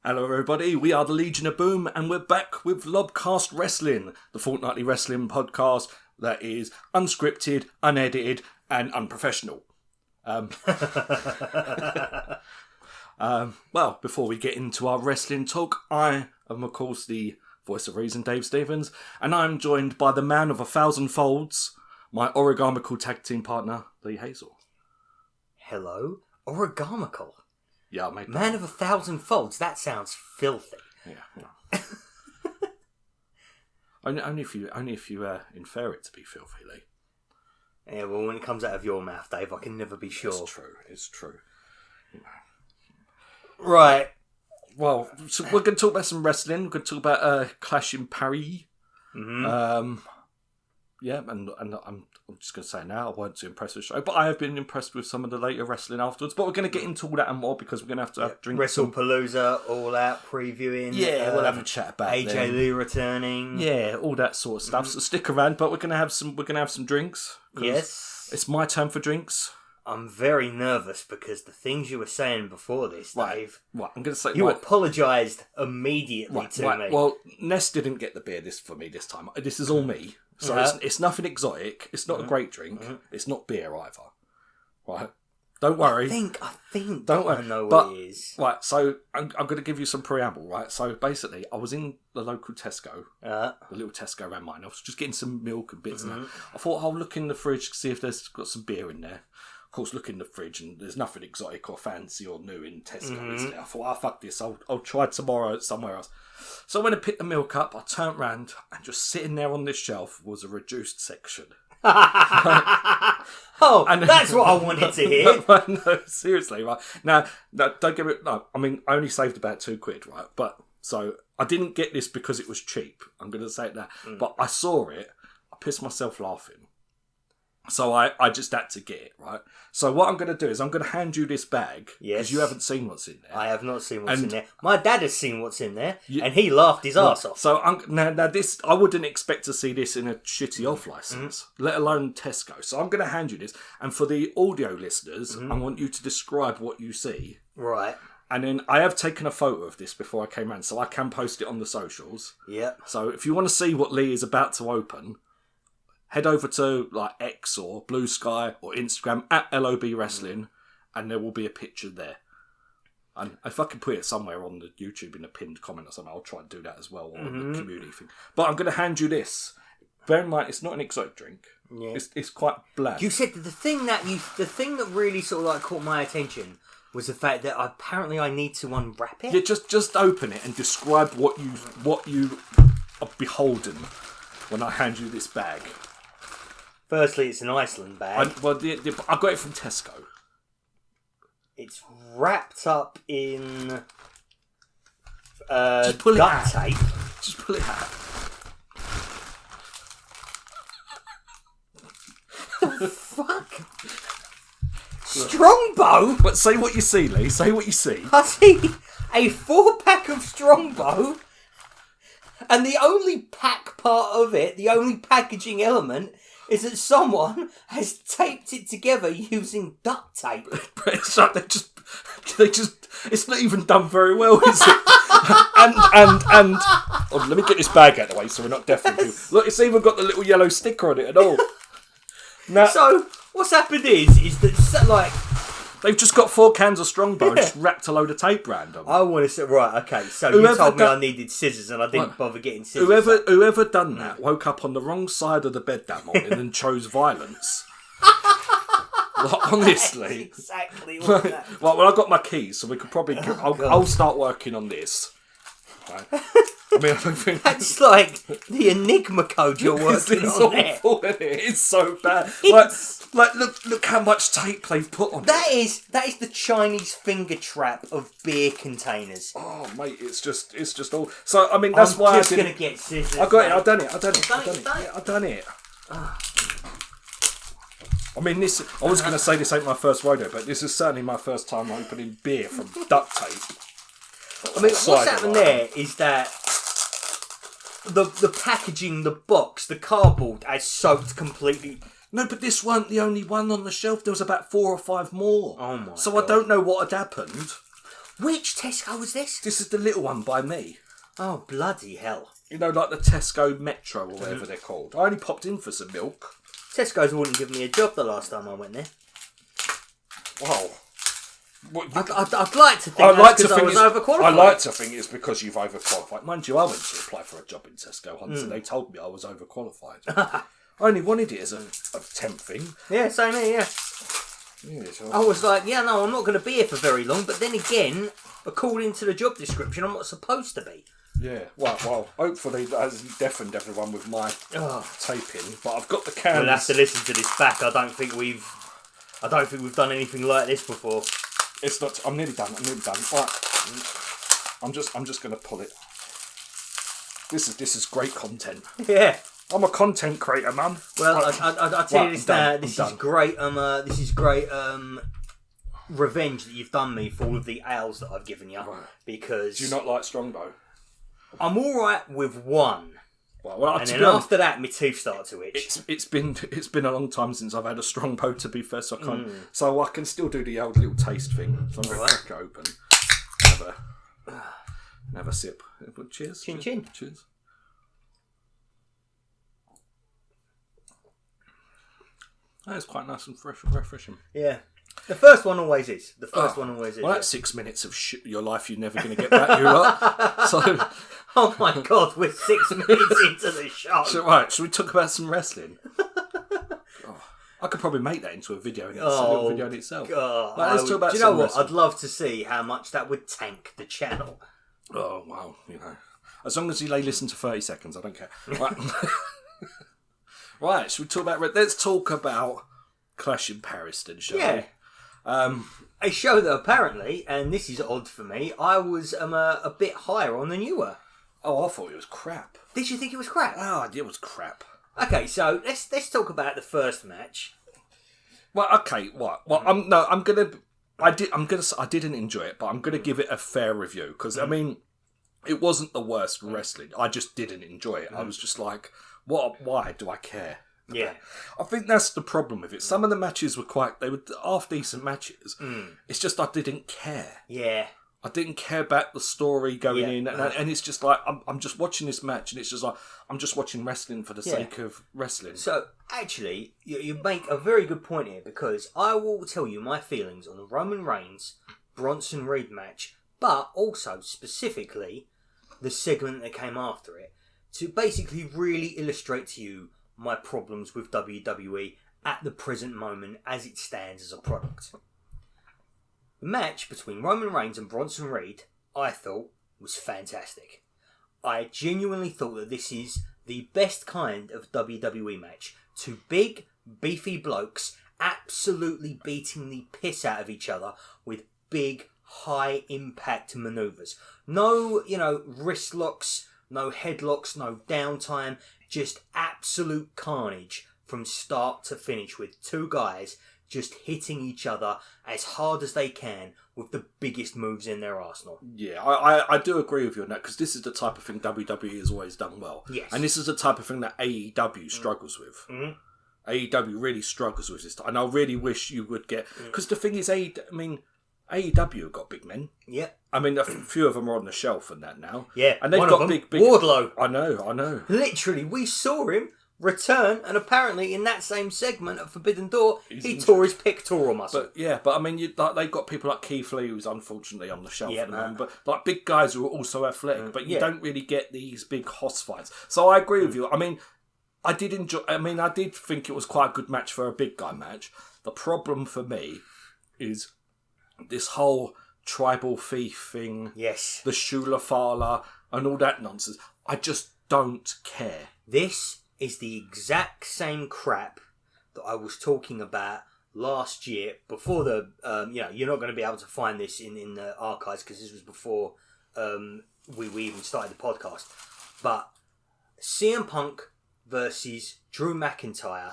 Hello everybody, we are the Legion of Boom and we're back with LOBcast Wrestling, the fortnightly wrestling podcast that is unscripted, unedited and unprofessional. Well, before we get into our wrestling talk, I am of course the voice of reason, Dave Stevens, and I'm joined by the man of 1,000 folds, my origamical tag team partner, Lee Hazel. Hello? Origamical? Yeah, I made that. Man of 1,000 folds, that sounds filthy. Yeah. only if you infer it to be filthy, Lee. Yeah, well, when it comes out of your mouth, Dave, I can never be sure. It's true. Right. Well, so we're going to talk about some wrestling. We're going to talk about Clash in Paris. Mm-hmm. Yeah, and I'm just going to say now, I weren't too impressed with the show, but I have been impressed with some of the later wrestling afterwards. But we're going to get into all that and more because we're going to have drinks. WrestlePalooza, All Out previewing. Yeah, we'll have a chat about AJ Lee returning. Yeah, all that sort of stuff. So stick around, but we're going to have some drinks. Yes, it's my turn for drinks. I'm very nervous because the things you were saying before this, Dave. Right, I'm going to say you apologised immediately to me. Well, Ness didn't get the beer for me this time. This is all me. So it's nothing exotic. It's not a great drink. It's not beer either. Right? Don't worry. I think. Don't worry. I know what it is. Right, so I'm going to give you some preamble, right? So basically, I was in the local Tesco, the little Tesco around mine. I was just getting some milk and bits and that. I thought I'll look in the fridge to see if there's got some beer in there. Of course, look in the fridge and there's nothing exotic or fancy or new in Tesco, is there? I thought, fuck this, I'll try tomorrow somewhere else. So when I picked the milk up, I turned round and just sitting there on this shelf was a reduced section. Oh, and that's what I wanted to hear. No, seriously, right? Now, don't get me... No, I mean, I only saved about £2, right? But, so, I didn't get this because it was cheap. I'm going to say that. But I saw it, I pissed myself laughing. So I just had to get it, right? So what I'm going to do is I'm going to hand you this bag. Yes. Because you haven't seen what's in there. I have not seen what's in there. My dad has seen what's in there, and he laughed his arse off. So now this, I wouldn't expect to see this in a shitty off license, let alone Tesco. So I'm going to hand you this. And for the audio listeners, I want you to describe what you see. Right. And then I have taken a photo of this before I came around, so I can post it on the socials. Yep. So if you want to see what Lee is about to open... head over to like X or Blue Sky or Instagram at LOB Wrestling, and there will be a picture there. And if I can put it somewhere on the YouTube in a pinned comment or something, I'll try and do that as well on the community thing. But I'm going to hand you this. Bear in mind, it's not an exotic drink. Yeah. It's quite bland. You said the thing that really sort of like caught my attention was the fact that apparently I need to unwrap it. Yeah, just open it and describe what you are beholden when I hand you this bag. Firstly, it's an Iceland bag. I got it from Tesco. It's wrapped up in Just pull duct tape. Just pull it out. The fuck? Strongbow? But say what you see, Lee. Say what you see. I see a 4-pack of Strongbow, and the only pack part of it, the only packaging element, is that someone has taped it together using duct tape. It's like they just. It's not even done very well, is it? and oh, let me get this bag out of the way so we're not deafening people. Look, it's even got the little yellow sticker on it and all. Now, so what's happened is that like they've just got 4 cans of Strongbow and just wrapped a load of tape around them. I want to say, right, okay, so you told me I needed scissors and I didn't bother getting scissors. Whoever done that woke up on the wrong side of the bed that morning and chose violence. Like, honestly. That's exactly what that is. Well, I got my keys, so we could probably... I'll start working on this. Right. I mean, I don't think... That's like the Enigma code you're working on there. Awful, isn't it? It's so bad. Like, look how much tape they've put on that it. That is the Chinese finger trap of beer containers. Oh, mate, it's just all... So, I mean, that's why I'm just going to get scissors. I got it, I've done it. I've done it. I mean, I was going to say this ain't my first rodeo, but this is certainly my first time opening beer from duct tape. I mean, what's happened there is that the packaging, the box, the cardboard has soaked completely. No, but this weren't the only one on the shelf. There was about 4 or 5 more. Oh my So God. I don't know what had happened. Which Tesco was this? This is the little one by me. Oh, bloody hell. You know, like the Tesco Metro or whatever they're called. I only popped in for some milk. Tesco's wouldn't give me a job the last time I went there. Wow. I'd like to think that's because I was overqualified. I like to think it's because you've overqualified. Mind you, I went to apply for a job in Tesco once and they told me I was overqualified. I only wanted it as a temp thing. Yeah, same here, yeah. I was like, yeah, no, I'm not going to be here for very long. But then again, according to the job description, I'm not supposed to be. Yeah, well, hopefully that hasn't deafened everyone with my taping. But I've got the cans. We'll have to listen to this back. I don't think we've done anything like this before. It's not. I'm nearly done. Right. I'm just going to pull it. This is great content. Yeah. I'm a content creator, man. Well, I'll tell you this now. This is great. This is great. Revenge that you've done me for all of the ales that I've given you. Right. Because do you not like Strongbow? I'm all right with one. Well, and then after that, my teeth start to itch. It's been a long time since I've had a Strongbow, to be fair. So I can't. So I can still do the old little taste thing. So I'm going to crack it open. Have a sip. Cheers. Chin chin. Cheers. That is quite nice and fresh and refreshing. Yeah. The first one always is. Well, that's 6 minutes of your life you're never going to get back, you lot. So, oh my God, we're 6 minutes into the show. So, right, should we talk about some wrestling? I could probably make that into a video in itself. God. Right, let's talk about do you know what? wrestling. I'd love to see how much that would tank the channel. Oh, well, as long as you listen to 30 seconds, I don't care. Right. Right, should we talk about... Let's talk about Clash in Paris then, shall we? A show that apparently, and this is odd for me, I was a bit higher on than you were. Oh, I thought it was crap. Did you think it was crap? Oh, it was crap. Okay, so let's talk about the first match. Well, okay, what? Well, I didn't enjoy it, but I'm gonna give it a fair review because I mean, it wasn't the worst wrestling. I just didn't enjoy it. I was just like, what? Why do I care? Yeah, I think that's the problem with it. Some of the matches were half decent matches. It's just I didn't care. Yeah. I didn't care about the story going in, and it's just like I'm just watching this match, and it's just like I'm just watching wrestling for the sake of wrestling. So actually, you make a very good point here because I will tell you my feelings on the Roman Reigns Bronson Reed match, but also specifically the segment that came after it to basically really illustrate to you my problems with WWE at the present moment as it stands as a product. The match between Roman Reigns and Bronson Reed, I thought, was fantastic. I genuinely thought that this is the best kind of WWE match. Two big, beefy blokes absolutely beating the piss out of each other with big, high-impact manoeuvres. No, wrist locks, no headlocks, no downtime, just absolute carnage from start to finish with two guys just hitting each other as hard as they can with the biggest moves in their arsenal. Yeah, I do agree with you on that because this is the type of thing WWE has always done well. Yes. And this is the type of thing that AEW struggles with. Mm-hmm. AEW really struggles with this. And I really wish you would get... Because the thing is, AEW have got big men. Yeah. I mean, a few of them are on the shelf and that now. Yeah, and they've got big... Wardlow. I know. Literally, we saw him return, and apparently in that same segment at Forbidden Door, he tore his pectoral muscle. But I mean, they've got people like Keith Lee, who's unfortunately on the shelf at the moment, but like big guys who are also athletic, but you don't really get these big hoss fights. So I agree with you. I mean, I did think it was quite a good match for a big guy match. The problem for me is this whole tribal thief thing, yes, the Shula Fala, and all that nonsense. I just don't care. This is the exact same crap that I was talking about last year before the... you're not going to be able to find this in the archives because this was before we even started the podcast. But CM Punk versus Drew McIntyre.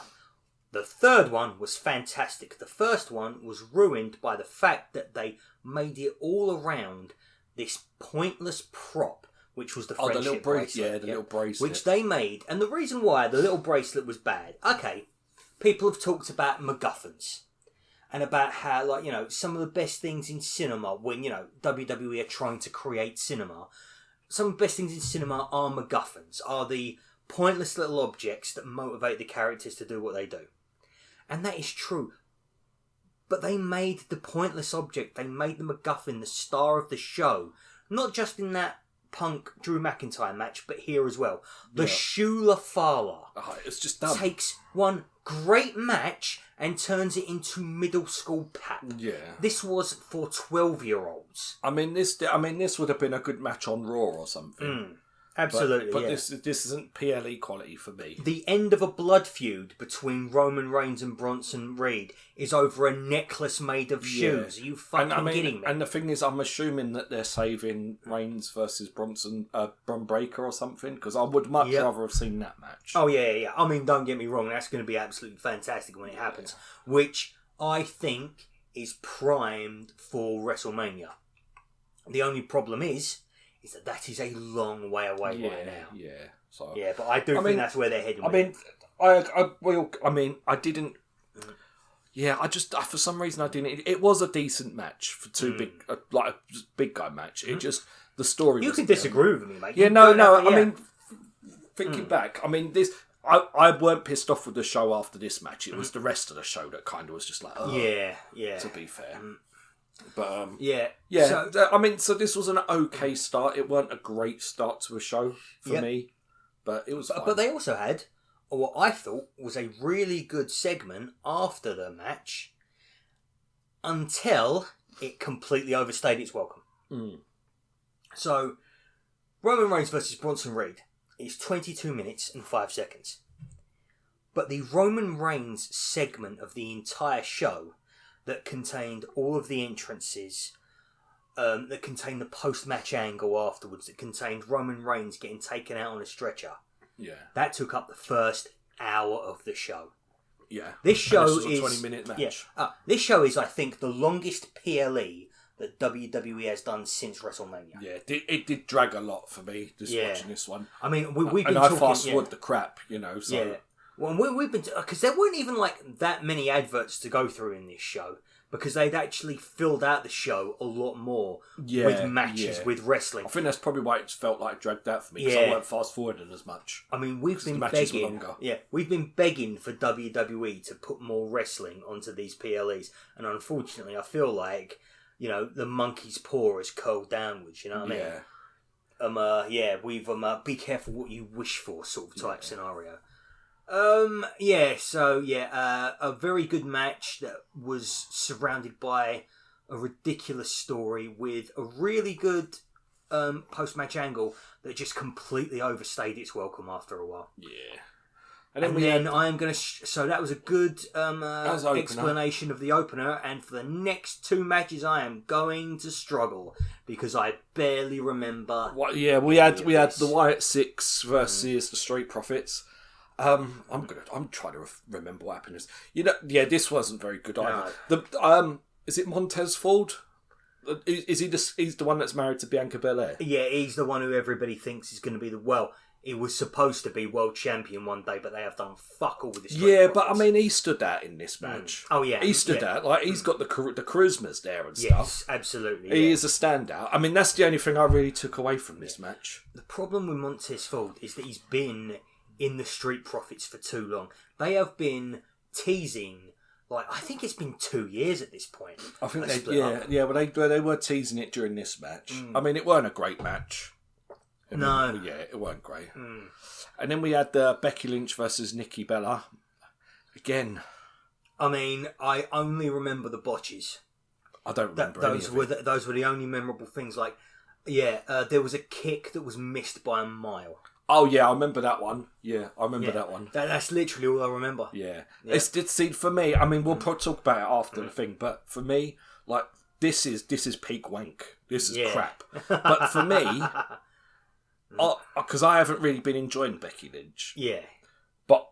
The third one was fantastic. The first one was ruined by the fact that they made it all around this pointless prop, which was the friendship bracelet. The little bracelet. Which they made. And the reason why the little bracelet was bad... Okay, people have talked about MacGuffins. and about how, like, you know, some of the best things in cinema, when, you know, WWE are trying to create cinema, some of the best things in cinema are MacGuffins, are the pointless little objects that motivate the characters to do what they do. And that is true. But they made the pointless object, they made the MacGuffin the star of the show. Not just in that Punk Drew McIntyre match, but here as well. The Shula Fala it's just dumb. Takes one great match and turns it into middle school pap. Yeah. This was for 12-year-olds. I mean, this would have been a good match on Raw or something. Absolutely, but this isn't PLE quality for me. The end of a blood feud between Roman Reigns and Bronson Reed is over a necklace made of shoes. Are you fucking kidding me? And the thing is, I'm assuming that they're saving Reigns versus Bron Breakker or something, because I would much rather have seen that match. Oh, yeah. I mean, don't get me wrong, that's going to be absolutely fantastic when it happens, which I think is primed for WrestleMania. The only problem is that is a long way away right now. Yeah. So but I think that's where they're heading. I didn't. Yeah, for some reason I didn't. It was a decent match for two a big guy match. It just the story. You can disagree with me, mate. Yeah, no. I mean, thinking back, I mean this. I weren't pissed off with the show after this match. It was the rest of the show that kind of was just like, yeah. To be fair. But So this was an okay start. It weren't a great start to a show for me, but it was fine. But they also had what I thought was a really good segment after the match until it completely overstayed its welcome. So Roman Reigns versus Bronson Reed is 22 minutes and 5 seconds. But the Roman Reigns segment of the entire show that contained all of the entrances, that contained the post-match angle afterwards, that contained Roman Reigns getting taken out on a stretcher. Yeah. That took up the first hour of the show. Yeah. This show is a 20-minute match. Yeah. This show is, I think, the longest PLE that WWE has done since WrestleMania. Yeah, it did drag a lot for me, watching this one. I mean, we've been talking... And I fast-forward the crap, so... Yeah. Well, we've been... Because there weren't even, that many adverts to go through in this show, because they'd actually filled out the show a lot more with matches, with wrestling. I think that's probably why it felt like it dragged out for me, because I weren't fast-forwarding as much. I mean, we've been begging... Yeah, we've been begging for WWE to put more wrestling onto these PLEs, and unfortunately, I feel like... the monkey's paw is curled downwards, you know what I mean? We've be careful what you wish for sort of type scenario. A very good match that was surrounded by a ridiculous story with a really good post-match angle that just completely overstayed its welcome after a while. Yeah. I am going to... So that was a good explanation of the opener. And for the next two matches, I am going to struggle because I barely remember. We had the Wyatt Six versus the Street Profits. I'm trying to remember what happened. This wasn't very good either. No. Is it Montez Ford? Is he he's the one that's married to Bianca Belair? Yeah, he's the one who everybody thinks is going to be he was supposed to be world champion one day, but they have done fuck all with this. But I mean, he stood out in this match. Oh yeah, he stood out. He's got the charismas there and stuff. Yes, absolutely. He is a standout. I mean, that's the only thing I really took away from this match. The problem with Montez Ford is that he's been in the Street Profits for too long. They have been teasing. I think it's been 2 years at this point. I think they were teasing it during this match. I mean, it weren't a great match. No. It weren't great. And then we had the Becky Lynch versus Nikki Bella. Again. I mean, I only remember the botches. I don't remember those were the only memorable things. There was a kick that was missed by a mile. Oh, yeah, I remember that one. Yeah, I remember that one. That's literally all I remember. Yeah. See, for me, I mean, we'll probably talk about it after the thing, but for me, this is peak wank. This is crap. But for me... because I haven't really been enjoying Becky Lynch. Yeah. But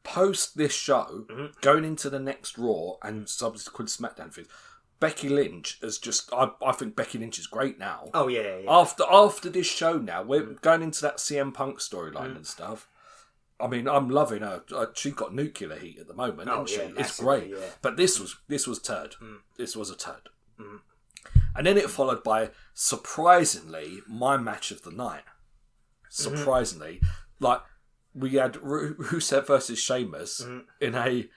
post this show, going into the next Raw and subsequent SmackDown things, Becky Lynch is just... I think Becky Lynch is great now. Oh, yeah. After this show now, we're going into that CM Punk storyline and stuff. I mean, I'm loving her. She's got nuclear heat at the moment, hasn't she? It's great. Yeah. But this was turd. This was a turd. And then it followed by, surprisingly, my match of the night. Surprisingly, like we had Rusev versus Sheamus in a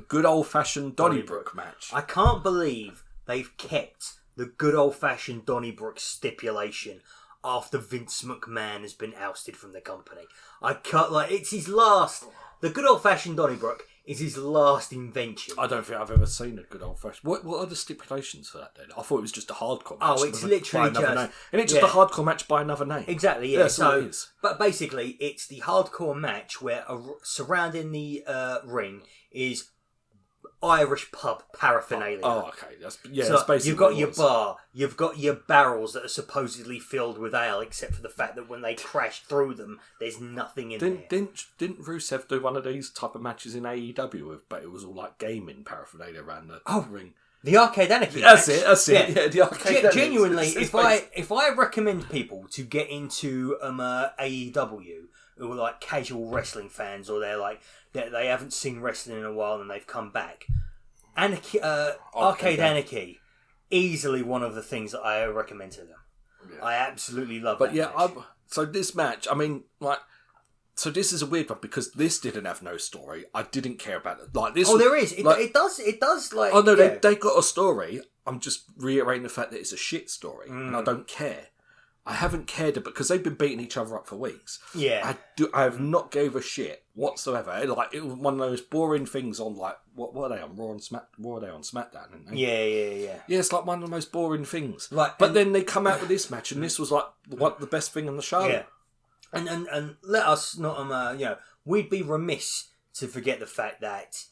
good old fashioned Donnybrook match. I can't believe they've kept the good old fashioned Donnybrook stipulation after Vince McMahon has been ousted from the company. I can't, like, it's his last. The good old fashioned Donnybrook is his last invention. I don't think I've ever seen a good old fashioned. What are the stipulations for that then? I thought it was just a hardcore match. Oh, it's literally just. Name. Isn't it just a hardcore match by another name? Exactly, yeah. So, it is. But basically, it's the hardcore match where surrounding the ring is Irish pub paraphernalia. Oh, okay. That's basically you've got your bar, you've got your barrels that are supposedly filled with ale, except for the fact that when they crash through them, there's nothing in there. Didn't Rusev do one of these type of matches in AEW? But it was all like gaming paraphernalia around the ring. The Arcade Anarchy. That's it. Yeah, the Arcade Anarchy. Genuinely, if I recommend people to get into AEW who are like casual wrestling fans, or they're like they haven't seen wrestling in a while and they've come back, Arcade Anarchy, easily one of the things that I recommend to them. Yeah. I absolutely love that match. So this match, I mean, like, so this is a weird one because this didn't have no story. I didn't care about it. Like this. There is. It does. Like. Oh no, they got a story. I'm just reiterating the fact that it's a shit story, and I don't care. I haven't cared about because they've been beating each other up for weeks. Yeah, I have not gave a shit whatsoever. Like it was one of those boring things on like what were they on Raw and Raw are they on SmackDown? Aren't they? Yeah. Yeah, it's like one of the most boring things. Like, but then they come out with this match, and this was like the best thing on the show. Yeah, and let us not we'd be remiss to forget the fact that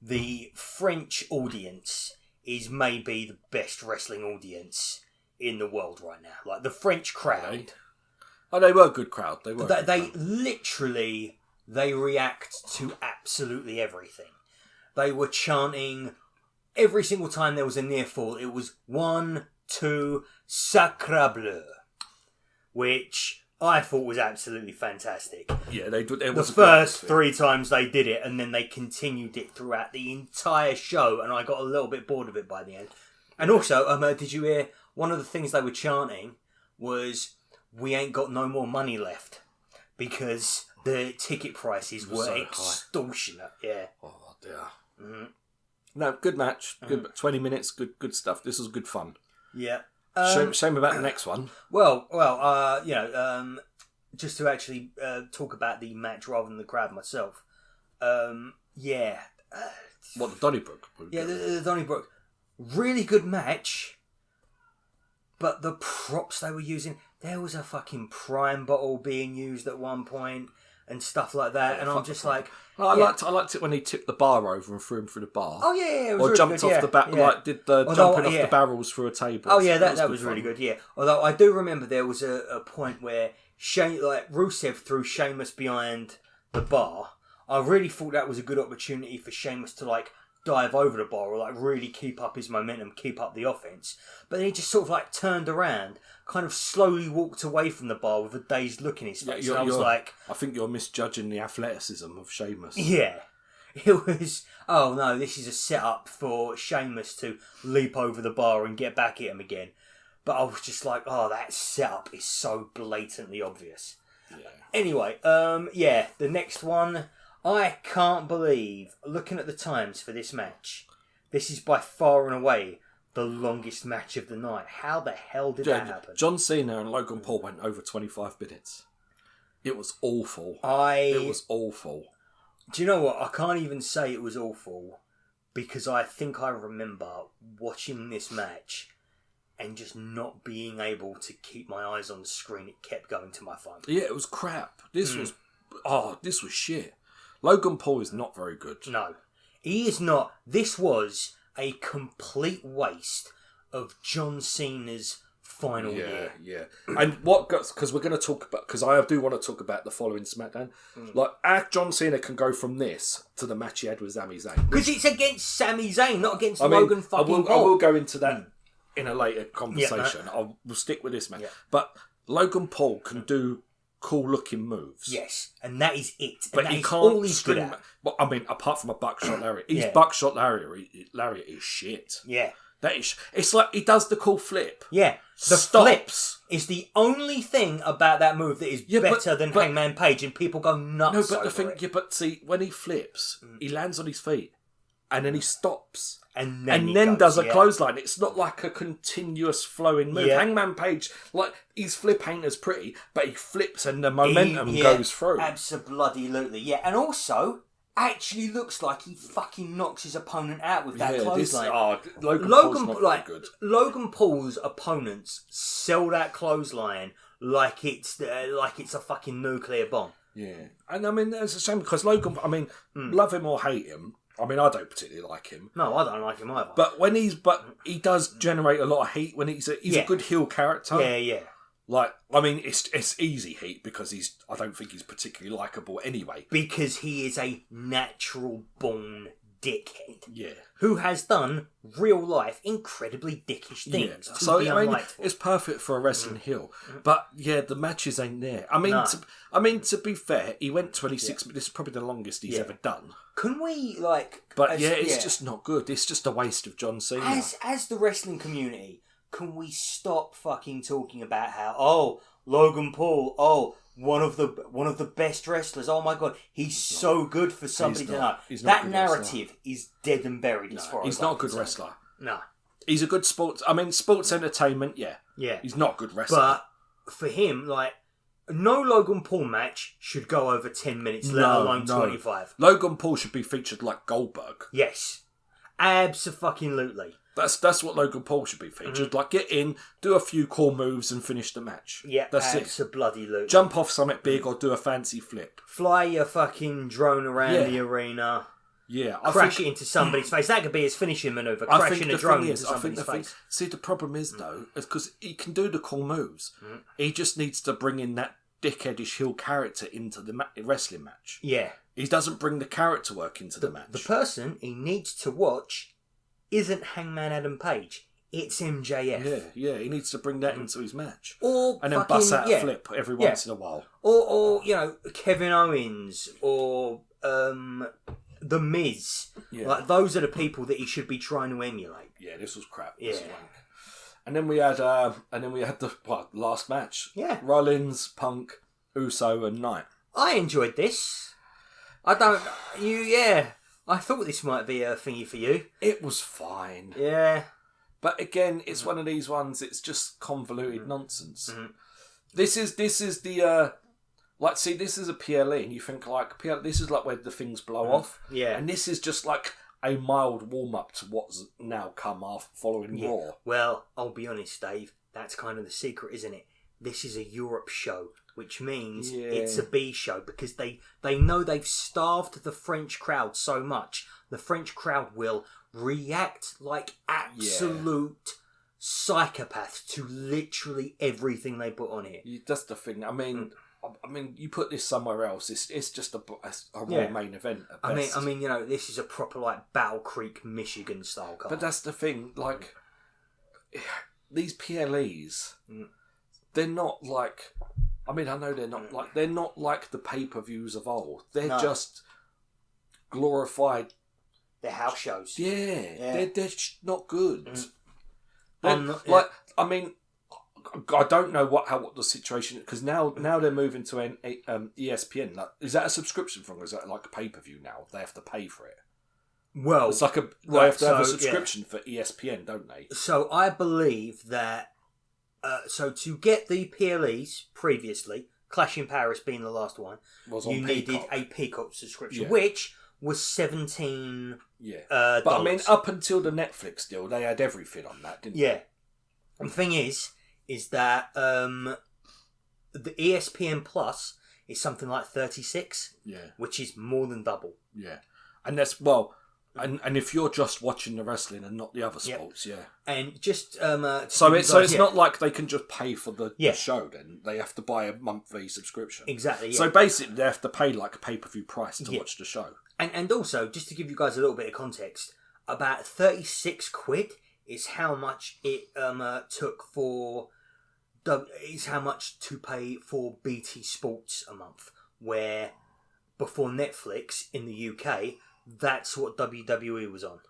the French audience is maybe the best wrestling audience in the world right now. Like the French crowd. They were a good crowd. They literally react to absolutely everything. They were chanting every single time there was a near fall. It was 1, 2, sacre bleu, which I thought was absolutely fantastic. Yeah, they did. The first 3 times they did it, and then they continued it throughout the entire show, and I got a little bit bored of it by the end. And also, did you hear one of the things they were chanting was, "We ain't got no more money left," because the ticket prices were so extortionate. Yeah. Oh dear. Mm-hmm. No, good match. Good 20 minutes. Good stuff. This was good fun. Yeah. Shame about the next one. Well, just to actually talk about the match rather than the crowd myself. Yeah. What, the Donnybrook? Yeah, the Donnybrook. Really good match, but the props they were using, there was a fucking Prime bottle being used at one point and stuff like that, and I'm just like... I liked it when he tipped the bar over and threw him through the bar. Oh yeah, it was or really jumped good, off the back, like did the jumping off the barrels through a table. Oh yeah, that was really good. Yeah, although I do remember there was a point where Rusev threw Sheamus behind the bar. I really thought that was a good opportunity for Sheamus to like dive over the bar or like really keep up his momentum, keep up the offense. But then he just sort of like turned around, kind of slowly walked away from the bar with a dazed look in his face. Yeah, and I was like, I think you're misjudging the athleticism of Sheamus. Yeah. It was, oh no, this is a setup for Sheamus to leap over the bar and get back at him again. But I was just like, oh, that setup is so blatantly obvious. Yeah. Anyway, the next one, I can't believe, looking at the times for this match, this is by far and away the longest match of the night. How the hell did that happen? John Cena and Logan Paul went over 25 minutes. It was awful. It was awful. Do you know what? I can't even say it was awful because I think I remember watching this match and just not being able to keep my eyes on the screen. It kept going to my phone. Yeah, it was crap. This was shit. Logan Paul is not very good. No, he is not. This was a complete waste of John Cena's final year. Yeah. And what got, because we're going to talk about, because I do want to talk about the following SmackDown. Like, John Cena can go from this to the match he had with Sami Zayn. Because it's against Sami Zayn, not against Logan fucking Paul. I will go into that in a later conversation. We'll stick with this, man. Yeah. But Logan Paul can do cool looking moves. Yes, and that is it. And But that he is can't all he's good string. at. Well, I mean, apart from a buckshot lariat, his Yeah. buckshot lariat is shit. Yeah. That is. It's like he does the cool flip. Yeah. The Stops. flip is the only thing about that move that is better than Hangman Page, and people go nuts. No, but the thing, it. yeah, but see, when he flips, he lands on his feet, and then he stops. And then does a clothesline. It's not like a continuous flowing move. Yeah. Hangman Page, like, his flip ain't as pretty, but he flips and the momentum goes through. Absolutely, yeah. And also, actually looks like he fucking knocks his opponent out with that clothesline. Logan Paul's not very good. Logan Paul's opponents sell that clothesline like it's a fucking nuclear bomb. Yeah. And I mean, it's a shame because Logan, I mean, love him or hate him, I mean, I don't particularly like him. No, I don't like him either. But he does generate a lot of heat when he's a good heel character. Yeah. Like, I mean, it's easy heat because I don't think he's particularly likable anyway. Because he is a natural born dickhead. Yeah. Who has done real life incredibly dickish things. Yeah. So I mean, it's perfect for a wrestling heel. But yeah, the matches ain't there. I mean, to be fair, he went 26 minutes. This is probably the longest he's ever done. Can we it's just not good. It's just a waste of John Cena. As the wrestling community, can we stop fucking talking about how Logan Paul, one of the best wrestlers. Oh my god, he's so good for somebody to know. That narrative is dead and buried as far as he's not a good wrestler. No. He's a good sports entertainment, yeah. Yeah. He's not a good wrestler. But for him, like, no Logan Paul match should go over 10 minutes, let alone 25. Logan Paul should be featured like Goldberg. Yes. Abso-fucking-lutely. That's what Logan Paul should be featured. Like, get in, do a few cool moves and finish the match. Yeah, that's it. Abso-bloody-lutely. Jump off something big or do a fancy flip. Fly your fucking drone around the arena. Yeah. Crash it into somebody's face. That could be his finishing manoeuvre. Crashing a drone into somebody's face. See, the problem is, though, is because he can do the cool moves. He just needs to bring in that dickheadish heel character into the wrestling match. Yeah. He doesn't bring the character work into the match. The person he needs to watch isn't Hangman Adam Page. It's MJF. Yeah. He needs to bring that into his match. Or and then bust out a flip every once in a while. Or Kevin Owens or The Miz. Yeah. Like, those are the people that he should be trying to emulate. Yeah, this was crap. Yeah. And then we had the last match. Yeah. Rollins, Punk, Uso, and Knight. I enjoyed this. I thought this might be a thingy for you. It was fine. Yeah. But again, it's one of these ones. It's just convoluted nonsense. This is the this is a PLE, and you think like this is like where the things blow off. Yeah. And this is just like a mild warm up to what's now come after following Raw. Well, I'll be honest, Dave. That's kind of the secret, isn't it? This is a Europe show, which means it's a B show because they know they've starved the French crowd so much. The French crowd will react like absolute psychopaths to literally everything they put on here. That's the thing. I mean, you put this somewhere else, it's just a Raw main event. At best. I mean, this is a proper like Battle Creek, Michigan style card. But that's the thing. Like these PLEs, they're not like. I mean, I know they're not like the pay-per-views of old. They're just glorified. They're house shows. Yeah. They're not good. I mean, I don't know what the situation is because now they're moving to an ESPN. Like, is that a subscription thing? Or is that like a pay-per-view now? They have to pay for it. Well, it's like they have to have a subscription for ESPN, don't they? So I believe that. So to get the PLEs previously, Clash in Paris being the last one, you needed a Peacock subscription, which was $17. Yeah, but I mean, up until the Netflix deal, they had everything on that, didn't they? Yeah. And the thing is that the ESPN Plus is something like 36. Yeah, which is more than double. Yeah, and that's And if you're just watching the wrestling and not the other sports, and just so it's not like they can just pay for the show. Then they have to buy a monthly subscription. Exactly. Yeah. So basically, they have to pay like a pay-per-view price to watch the show. And also, just to give you guys a little bit of context, about 36 quid is how much it took for is how much to pay for BT Sports a month, where before Netflix in the UK, that's what WWE was on.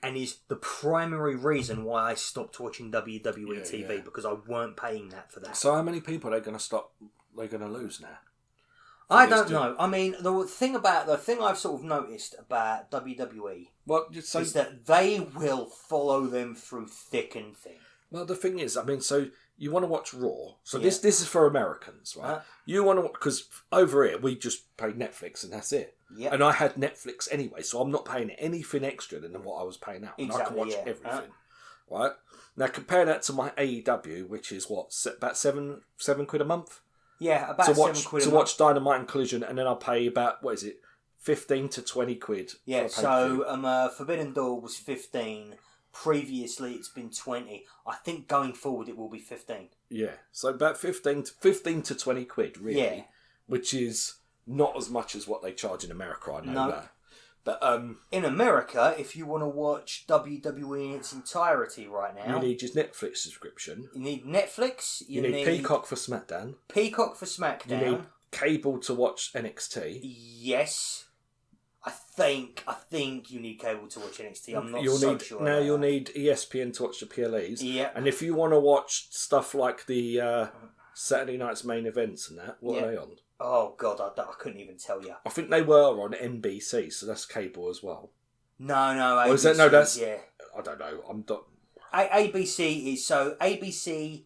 And is the primary reason why I stopped watching WWE TV, because I weren't paying that for that. So how many people are they going to stop? They're going to lose now? I don't know. I mean, the thing I've sort of noticed about WWE is that they will follow them through thick and thin. Well, the thing is, I mean, so you want to watch Raw. So this is for Americans, right? You want to, because over here we just pay Netflix and that's it. Yep. And I had Netflix anyway, so I'm not paying anything extra than what I was paying out. And I can watch everything, right? Now compare that to my AEW, which is about seven quid a month. Yeah, about £7 a month. To watch Dynamite and Collision, and then I'll pay about 15 to 20 quid. Yeah, so Forbidden Door was 15. Previously, it's been 20. I think going forward, it will be 15. Yeah, so about 15 to 20 quid, really. Yeah. Which is not as much as what they charge in America, I know that. But in America, if you want to watch WWE in its entirety right now... You need your Netflix subscription. You need Netflix. You need Peacock for SmackDown. You need cable to watch NXT. Yes. I think you need cable to watch NXT. I'm not sure. Now you'll need ESPN to watch the PLEs. Yeah. And if you want to watch stuff like the Saturday night's main events and that, what are they on? Oh God, I couldn't even tell you. I think they were on NBC, so that's cable as well. No, ABC, or is that that's? Yeah. I don't know. I'm not. ABC is ABC,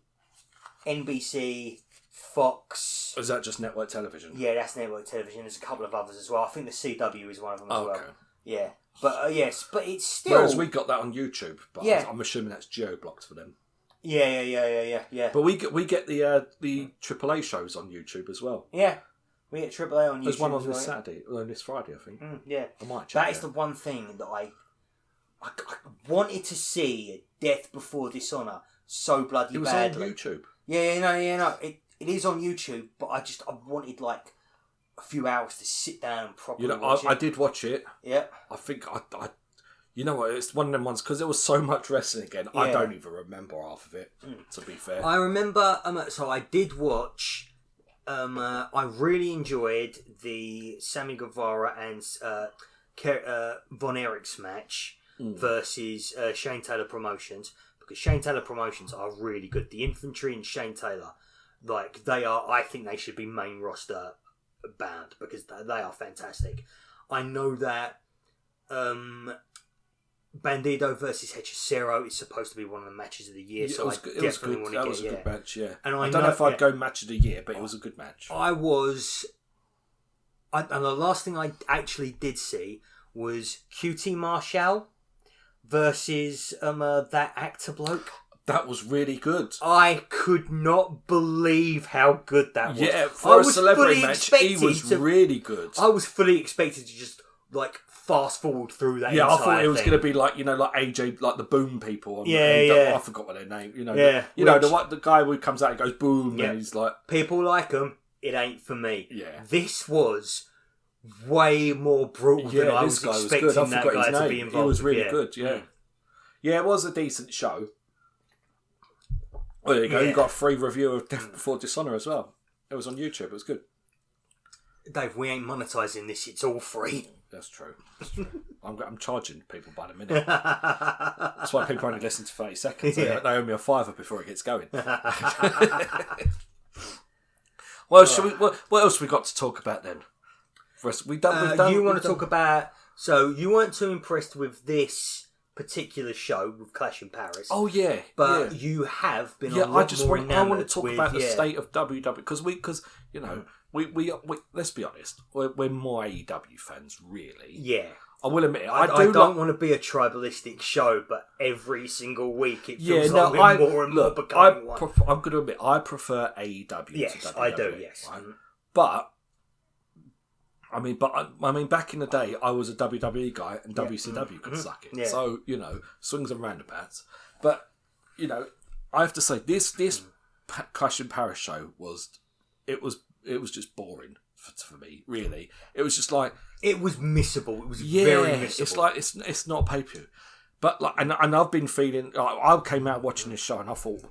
NBC, Fox. Is that just network television? Yeah, that's network television. There's a couple of others as well. I think the CW is one of them as well. Yeah, but yes, but it's still. Whereas we got that on YouTube, but I'm assuming that's geo-blocked for them. Yeah. But we get the AAA shows on YouTube as well. Yeah, we get AAA on YouTube. There's one on this Saturday, on this Friday, I think. Yeah, I might check. That is the one thing that I wanted to see Death Before Dishonor so bloody badly. It was on YouTube. Yeah. It is on YouTube, but I wanted like a few hours to sit down and properly watch it. I did watch it. Yeah. I think I you know what, it's one of them ones, because there was so much wrestling again, I don't even remember half of it, to be fair. I remember, so I did watch, I really enjoyed the Sammy Guevara and Von Erich's match versus Shane Taylor Promotions, because Shane Taylor Promotions are really good. The Infantry and Shane Taylor, like, I think they should be main roster band, because they are fantastic. I know that Bandido versus Hechicero is supposed to be one of the matches of the year, so I definitely want to get. That was a good match, yeah. And I don't know if I'd go match of the year, but it was a good match. And the last thing I actually did see was QT Marshall versus that actor bloke. That was really good. I could not believe how good that was. Yeah, for a celebrity match, he was really good. I was fully expected to just fast forward through that. Yeah, I thought it was going to be like AJ, like the Boom people. I forgot what their name. The guy who comes out and goes boom, and he's like, people like him. It ain't for me. Yeah, this was way more brutal than I was expecting. That guy to be involved. He was really good. Yeah, it was a decent show. Well, there you go. You got a free review of Death Before Dishonor as well. It was on YouTube. It was good. Dave, we ain't monetising this. It's all free. That's true. I'm charging people by the minute. That's why people only listen to 30 seconds. They owe me a $5 before it gets going. Well, what else we got to talk about then? You want to talk about... So, you weren't too impressed with this particular show with Clash in Paris. Oh, yeah. But you have been a lot more enamoured. I want to talk about the state of WWE, because we let's be honest, we're more AEW fans, really. Yeah. I will admit, I don't want to be a tribalistic show, but every single week it feels like we're more and more becoming one. I'm going to admit, I prefer AEW to WWE. Yes, I do, yes. Right? But back in the day, I was a WWE guy, and WCW could suck it. Yeah. So, swings and roundabouts. But, I have to say, this Clash in Paris show was just boring for me, really. It was just like... It was missable. It was very missable. It's like, it's not a pay-per-view. But, and I've been feeling... I came out watching this show and I thought,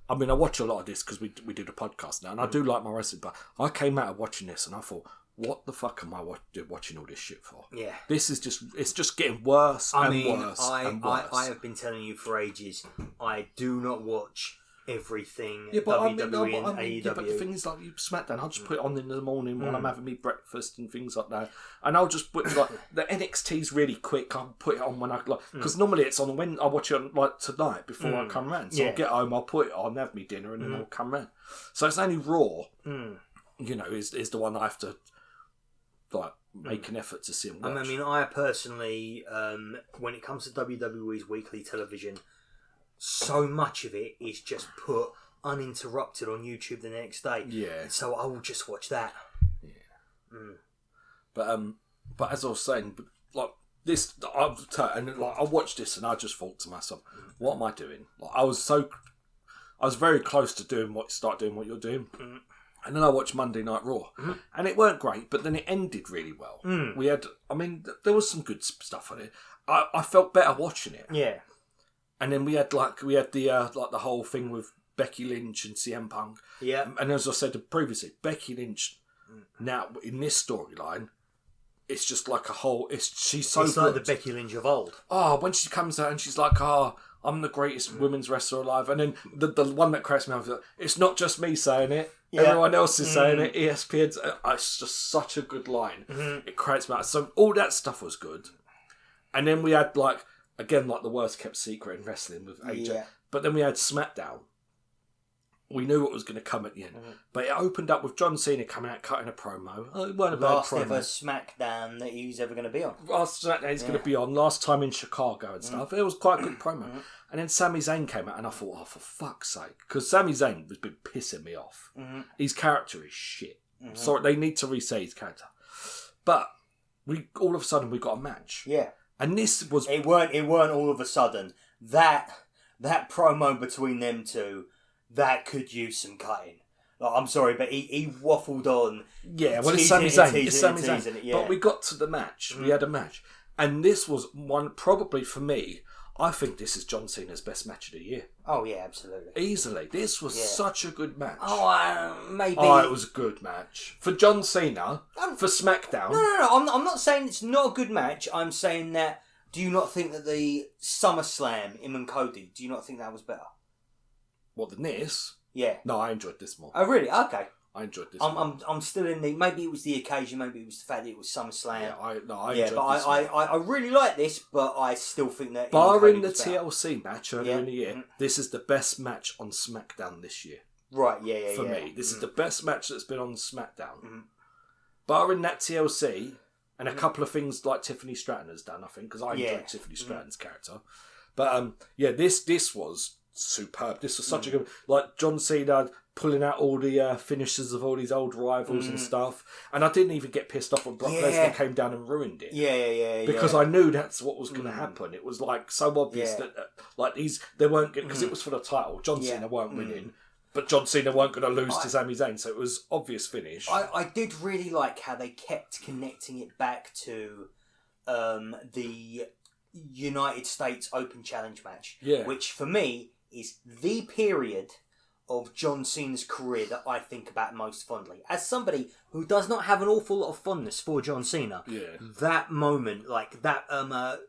I mean, I watch a lot of this because we do the podcast now, and I do like my wrestling, but I came out of watching this and I thought, what the fuck am I watching all this shit for? Yeah. This is it's just getting worse and worse and worse. I have been telling you for ages, I do not watch everything yeah, but WWE and AEW. Yeah, but the thing is, like, you SmackDown, I'll just put it on in the morning when I'm having me breakfast and things like that, and I'll just put, like, the NXT's really quick. I'll put it on when I, like, because normally it's on when I watch it on, like, tonight before I come round. So I'll get home, I'll put it on, have me dinner, and then I'll come round. So it's only Raw, you know, is the one I have to, like, make an effort to see and watch. I mean, I personally, when it comes to WWE's weekly television, so much of it is just put uninterrupted on YouTube the next day. Yeah. So I will just watch that. Yeah. But as I was saying, like this, I watched this and I just thought to myself, what am I doing? Like, I was very close to start doing what you're doing. And then I watched Monday Night Raw, and it weren't great, but then it ended really well. There was some good stuff on it. I felt better watching it. Yeah. And then we had the whole thing with Becky Lynch and CM Punk. Yeah. And as I said previously, Becky Lynch now in this storyline, it's just like a whole. She's so. It's good. like the Becky Lynch of old. Oh, when she comes out and she's like, I'm the greatest women's wrestler alive. And then the one that cracks me up is like, it's not just me saying it. Yeah. Everyone else is saying it. ESPN's. It's just such a good line. It cracks me up. So all that stuff was good. And then we had again, the worst kept secret in wrestling with AJ. Yeah. But then we had SmackDown. We knew what was going to come at the end. But it opened up with John Cena coming out cutting a promo. Oh, it weren't a bad promo. Last ever SmackDown that he was ever going to be on. Last SmackDown he's going to be on. Last time in Chicago and stuff. It was quite a good promo. And then Sami Zayn came out and I thought, oh, for fuck's sake. Because Sami Zayn has been pissing me off. His character is shit. Sorry, they need to re-say his character. But all of a sudden we got a match. Yeah. And this was... It weren't all of a sudden. That promo between them two, that could use some cutting. I'm sorry, but he waffled on. Yeah, well, it's Sami Zayn. It's Sami Zayn. Yeah. But we got to the match. We had a match. And this was one, probably for me, I think this is John Cena's best match of the year. Oh, yeah, absolutely. Easily. This was such a good match. Maybe. Oh, it was a good match. For John Cena, for SmackDown. No. I'm not saying it's not a good match. I'm saying that, do you not think that the SummerSlam, him and Cody, do you not think that was better? What, than this? Yeah. No, I enjoyed this more. Oh, really? Okay. I enjoyed this more. I'm still in the... Maybe it was the occasion, maybe it was the fact that it was SummerSlam. Yeah, I enjoyed this I really like this, but I still think that... Barring the TLC match earlier in the year, this is the best match on SmackDown this year. Right, yeah. For me, this is the best match that's been on SmackDown. Barring that TLC, and a couple of things like Tiffany Stratton has done, I think, because I enjoyed Tiffany Stratton's character. But, this was superb. This was such a good... Like, John Cena... pulling out all the finishes of all these old rivals and stuff. And I didn't even get pissed off when Brock Lesnar came down and ruined it. Yeah. Because I knew that's what was going to happen. It was so obvious that they weren't going, because it was for the title. John Cena weren't winning, but John Cena weren't going to lose to Sami Zayn, so it was obvious finish. I did really like how they kept connecting it back to the United States Open Challenge match, which for me is the period of John Cena's career that I think about most fondly. As somebody who does not have an awful lot of fondness for John Cena, that moment, that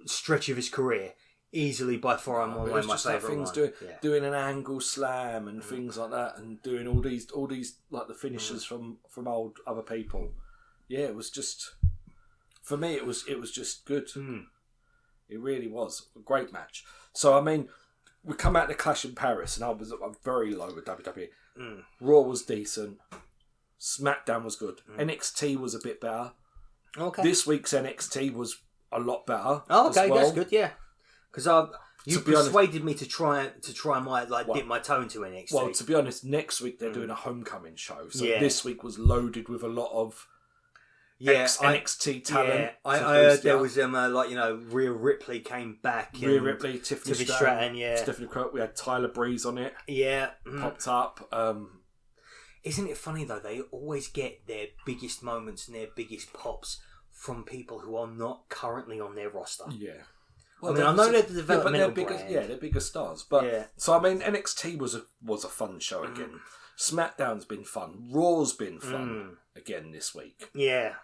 stretch of his career, easily by far one of my favourite ones. Doing an angle slam and things like that, and doing all these the finishes from old other people. Yeah, it was just, for me, it was just good. It really was a great match. So I mean, we come out to Clash in Paris, and I'm very low with WWE. Raw was decent. SmackDown was good. NXT was a bit better. Okay. This week's NXT was a lot better. Oh, okay, that's good. Yeah, because you persuaded me to try my dip my toe into NXT. Well, to be honest, next week they're doing a homecoming show, so this week was loaded with a lot of NXT talent. Yeah, I heard there was Rhea Ripley came back. Rhea Ripley, Tiffany Stratton, Stephanie Crook. We had Tyler Breeze on it. Yeah, popped up. Isn't it funny though? They always get their biggest moments and their biggest pops from people who are not currently on their roster. Yeah, I mean, I know they're the developmental they're bigger, brand. yeah, they're bigger stars. But so I mean, NXT was a fun show again. SmackDown's been fun. Raw's been fun again this week. Yeah.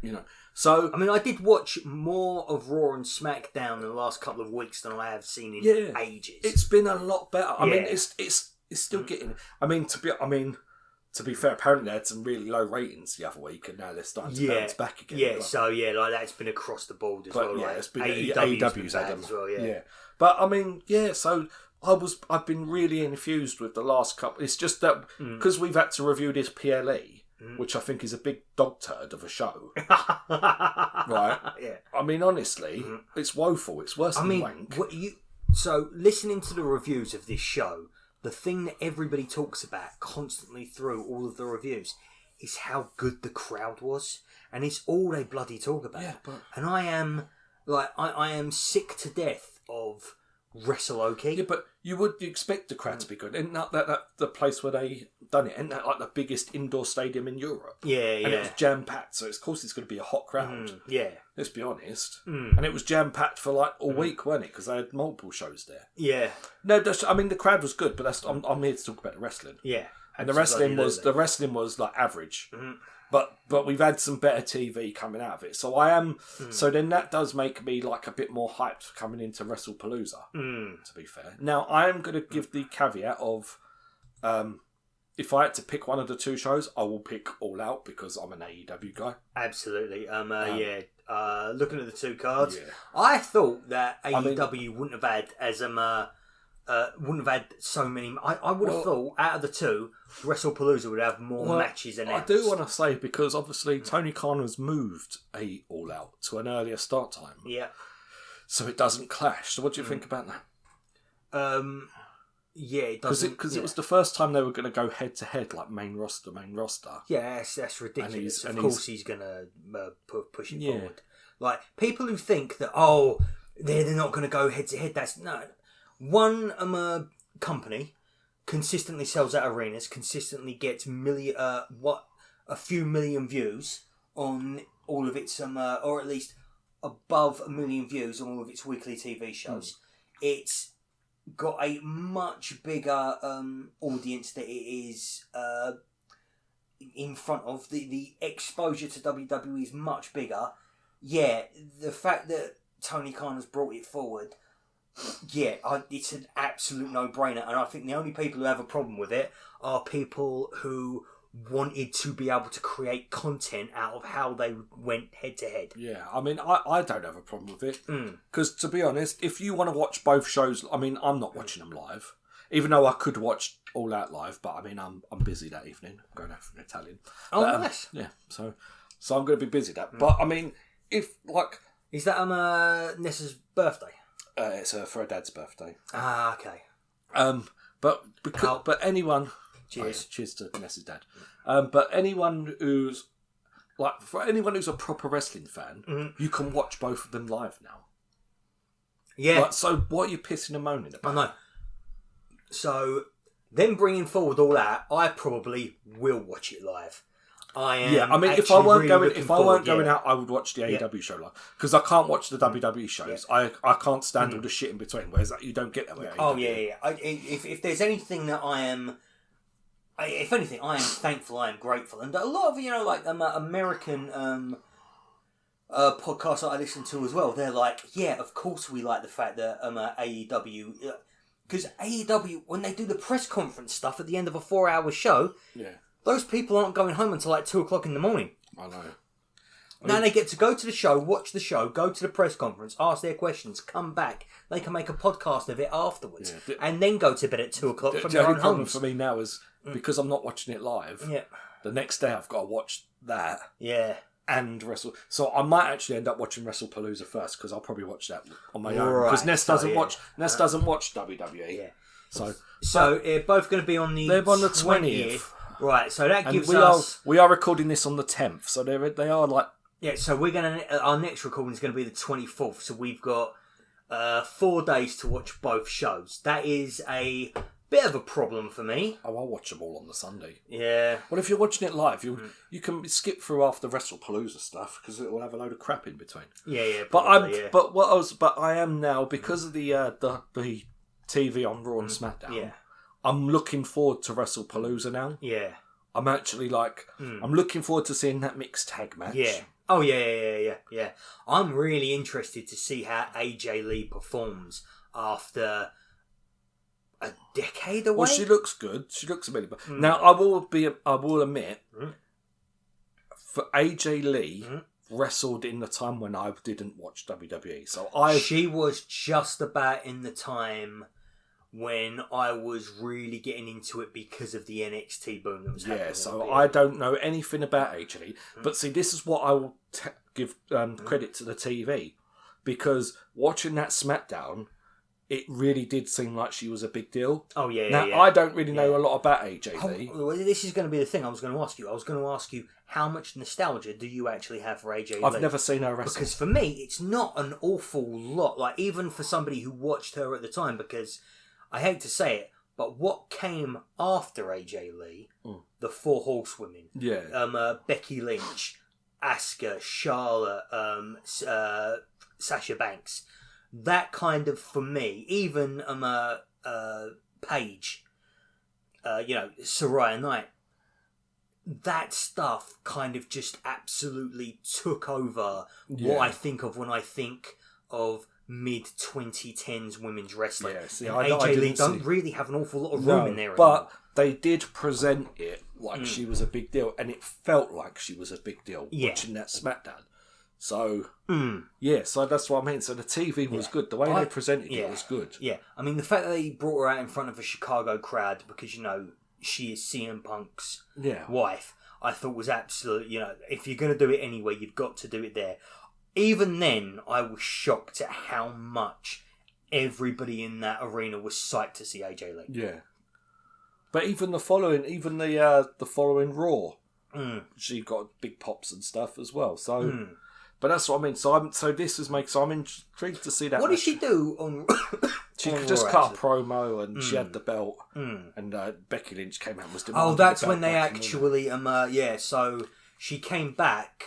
You know, so I mean, I did watch more of Raw and SmackDown in the last couple of weeks than I have seen in ages. It's been a lot better. I mean, it's still getting. I mean, to be fair, apparently they had some really low ratings the other week, and now they're starting to bounce back again. Yeah, so like that's been across the board as well. Yeah, like, it's been AEW's had them as well. Yeah. But I mean, so I've been really infused with the last couple. It's just that because we've had to review this PLE. Which I think is a big dog turd of a show. Right? Yeah. I mean, honestly, it's woeful. It's worse than wank. So, listening to the reviews of this show, the thing that everybody talks about constantly through all of the reviews is how good the crowd was. And it's all they bloody talk about. Yeah, and I am, I am sick to death of Wrestle. Yeah, but you would expect the crowd to be good. Isn't that the place where they done it? Isn't that like the biggest indoor stadium in Europe? Yeah, and it was jam packed, so of course it's going to be a hot crowd. Yeah, let's be honest. And it was jam packed for like all week, weren't it? Because they had multiple shows there. Yeah. No, I mean the crowd was good, but I'm here to talk about the wrestling. Yeah, and the wrestling was like average. But we've had some better TV coming out of it. So I am. So then that does make me like a bit more hyped coming into WrestlePalooza. To be fair, now I am going to give the caveat of, if I had to pick one of the two shows, I will pick All Out because I'm an AEW guy. Absolutely. Looking at the two cards, I thought that AEW wouldn't have had so many. I would have thought out of the two, WrestlePalooza would have more matches announced. I do want to say because obviously Tony Khan has moved All Out to an earlier start time. Yeah. So it doesn't clash. So what do you think about that? Yeah, it doesn't. Because it was the first time they were going to go head to head, like main roster. Yeah, that's ridiculous. Of course he's going to push it forward. Like people who think that they're not going to go head to head. That's no. One company consistently sells out arenas, consistently gets a few million views on all of its or at least above 1 million views on all of its weekly TV shows. It's got a much bigger audience that it is in front of. The exposure to WWE is much bigger. Yeah, the fact that Tony Khan has brought it forward. Yeah, it's an absolute no-brainer, and I think the only people who have a problem with it are people who wanted to be able to create content out of how they went head-to-head. Yeah, I mean, I don't have a problem with it, because to be honest, if you want to watch both shows, I mean, I'm not watching them live, even though I could watch All Out live, but I mean, I'm busy that evening, I'm going out for an Italian. Oh, nice. Yeah, so I'm going to be busy that, but I mean, if, like... Is that Nessa's birthday? It's for her dad's birthday. Ah, okay. But anyone, cheers to Nessa's dad. But anyone who's a proper wrestling fan, you can watch both of them live now. Yeah. So what are you pissing and moaning about? I know. So them bringing forward All Out, I probably will watch it live. I mean, if I weren't going out, I would watch the AEW show live because I can't watch the WWE shows. I can't stand all the shit in between. Whereas that you don't get that way. Oh yeah. If there's anything that I am thankful. I am grateful, and a lot of American podcasts that I listen to as well. They're like, yeah, of course we like the fact that AEW. Because AEW, when they do the press conference stuff at the end of a 4-hour show, those people aren't going home until like 2 o'clock in the morning. I know. Now they get to go to the show, watch the show, go to the press conference, ask their questions, come back. They can make a podcast of it afterwards, and then go to bed at 2 o'clock from their own problem homes. for me now is because I'm not watching it live. Yeah. The next day I've got to watch that. Yeah. And Wrestle. So I might actually end up watching WrestlePalooza first because I'll probably watch that on my own because Ness doesn't watch WWE. Yeah. So they're both going to be on the. They're on the 20th. Right. So that gives us. We are recording this on the 10th. So they are like. Yeah. So we're our next recording is going to be the 24th. So we've got 4 days to watch both shows. That is a bit of a problem for me. Oh, I'll watch them all on the Sunday. Yeah. Well, if you're watching it live, you can skip through half the WrestlePalooza stuff because it will have a load of crap in between. Yeah. Probably, but I am now because of the TV on Raw and SmackDown. Yeah. I'm looking forward to WrestlePalooza now. Yeah. I'm actually I'm looking forward to seeing that mixed tag match. Yeah. Oh, yeah. I'm really interested to see how AJ Lee performs after a decade away. Well, she looks good. She looks amazing. Now, I will admit, for AJ Lee, wrestled in the time when I didn't watch WWE. So She was just about in the time when I was really getting into it because of the NXT boom that was happening. Yeah, so I don't know anything about AJ Lee. But see, this is what I will give credit to the TV. Because watching that SmackDown, it really did seem like she was a big deal. Oh, yeah, Now, I don't really know a lot about AJ Lee. This is going to be the thing I was going to ask you. I was going to ask you, how much nostalgia do you actually have for AJ Lee? I've never seen her wrestle. Because for me, it's not an awful lot. Like, even for somebody who watched her at the time, because I hate to say it, but what came after AJ Lee, the Four Horsewomen, Becky Lynch, Asuka, Charlotte, Sasha Banks, that kind of, for me, even Paige, Saraya Knight, that stuff kind of just absolutely took over what I think of when I think of mid-2010s women's wrestling. Yeah, see, AJ Lee don't really have an awful lot of room in there anymore. But they did present it like she was a big deal, and it felt like she was a big deal watching that SmackDown. So, so that's what I mean. So the TV was good. The way they presented it was good. Yeah, I mean, the fact that they brought her out in front of a Chicago crowd because, she is CM Punk's wife, I thought was absolute, if you're going to do it anyway, you've got to do it there. Even then, I was shocked at how much everybody in that arena was psyched to see AJ Lee. Yeah. But even the following Raw, she got big pops and stuff as well. So, but that's what I mean. So I'm intrigued to see that. What did she do on? She just cut a promo and she had the belt, and Becky Lynch came out and was demanding. Oh, that's when they actually So she came back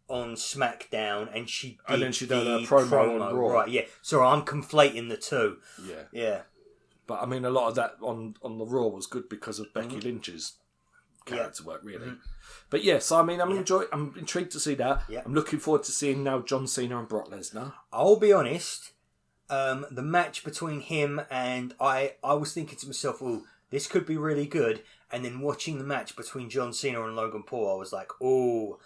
on SmackDown and she did a promo on Raw. Right, yeah. Sorry, I'm conflating the two. Yeah. But I mean, a lot of that on the Raw was good because of Becky Lynch's character work, really. But yes, I mean, I'm intrigued to see that. Yeah. I'm looking forward to seeing now John Cena and Brock Lesnar. I'll be honest. The match between him and I was thinking to myself, oh, this could be really good. And then watching the match between John Cena and Logan Paul, I was like, oh,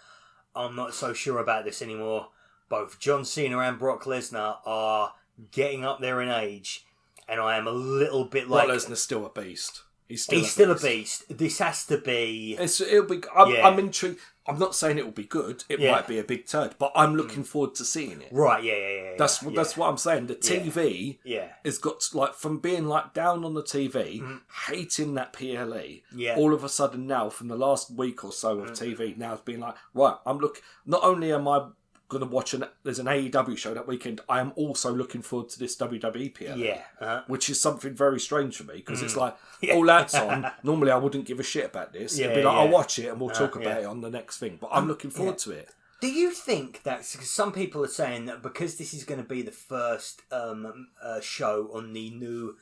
I'm not so sure about this anymore. Both John Cena and Brock Lesnar are getting up there in age, and I am a little bit like... Brock Lesnar's still a beast. He's still a beast. This has to be... I'm intrigued. I'm not saying it will be good. It might be a big turd, but I'm looking forward to seeing it. Right, yeah. That's what I'm saying. The TV has got, from being down on the TV, hating that PLE, all of a sudden now, from the last week or so of TV, now it's been like, right, I'm looking... Not only am I going to watch there's an AEW show that weekend, I am also looking forward to this WWE PLE, which is something very strange for me, because it's like, all that's on, normally I wouldn't give a shit about this. It'd be like, I'll watch it and we'll talk about it on the next thing, but I'm looking forward to it. Do you think that, because some people are saying that because this is going to be the first show on the new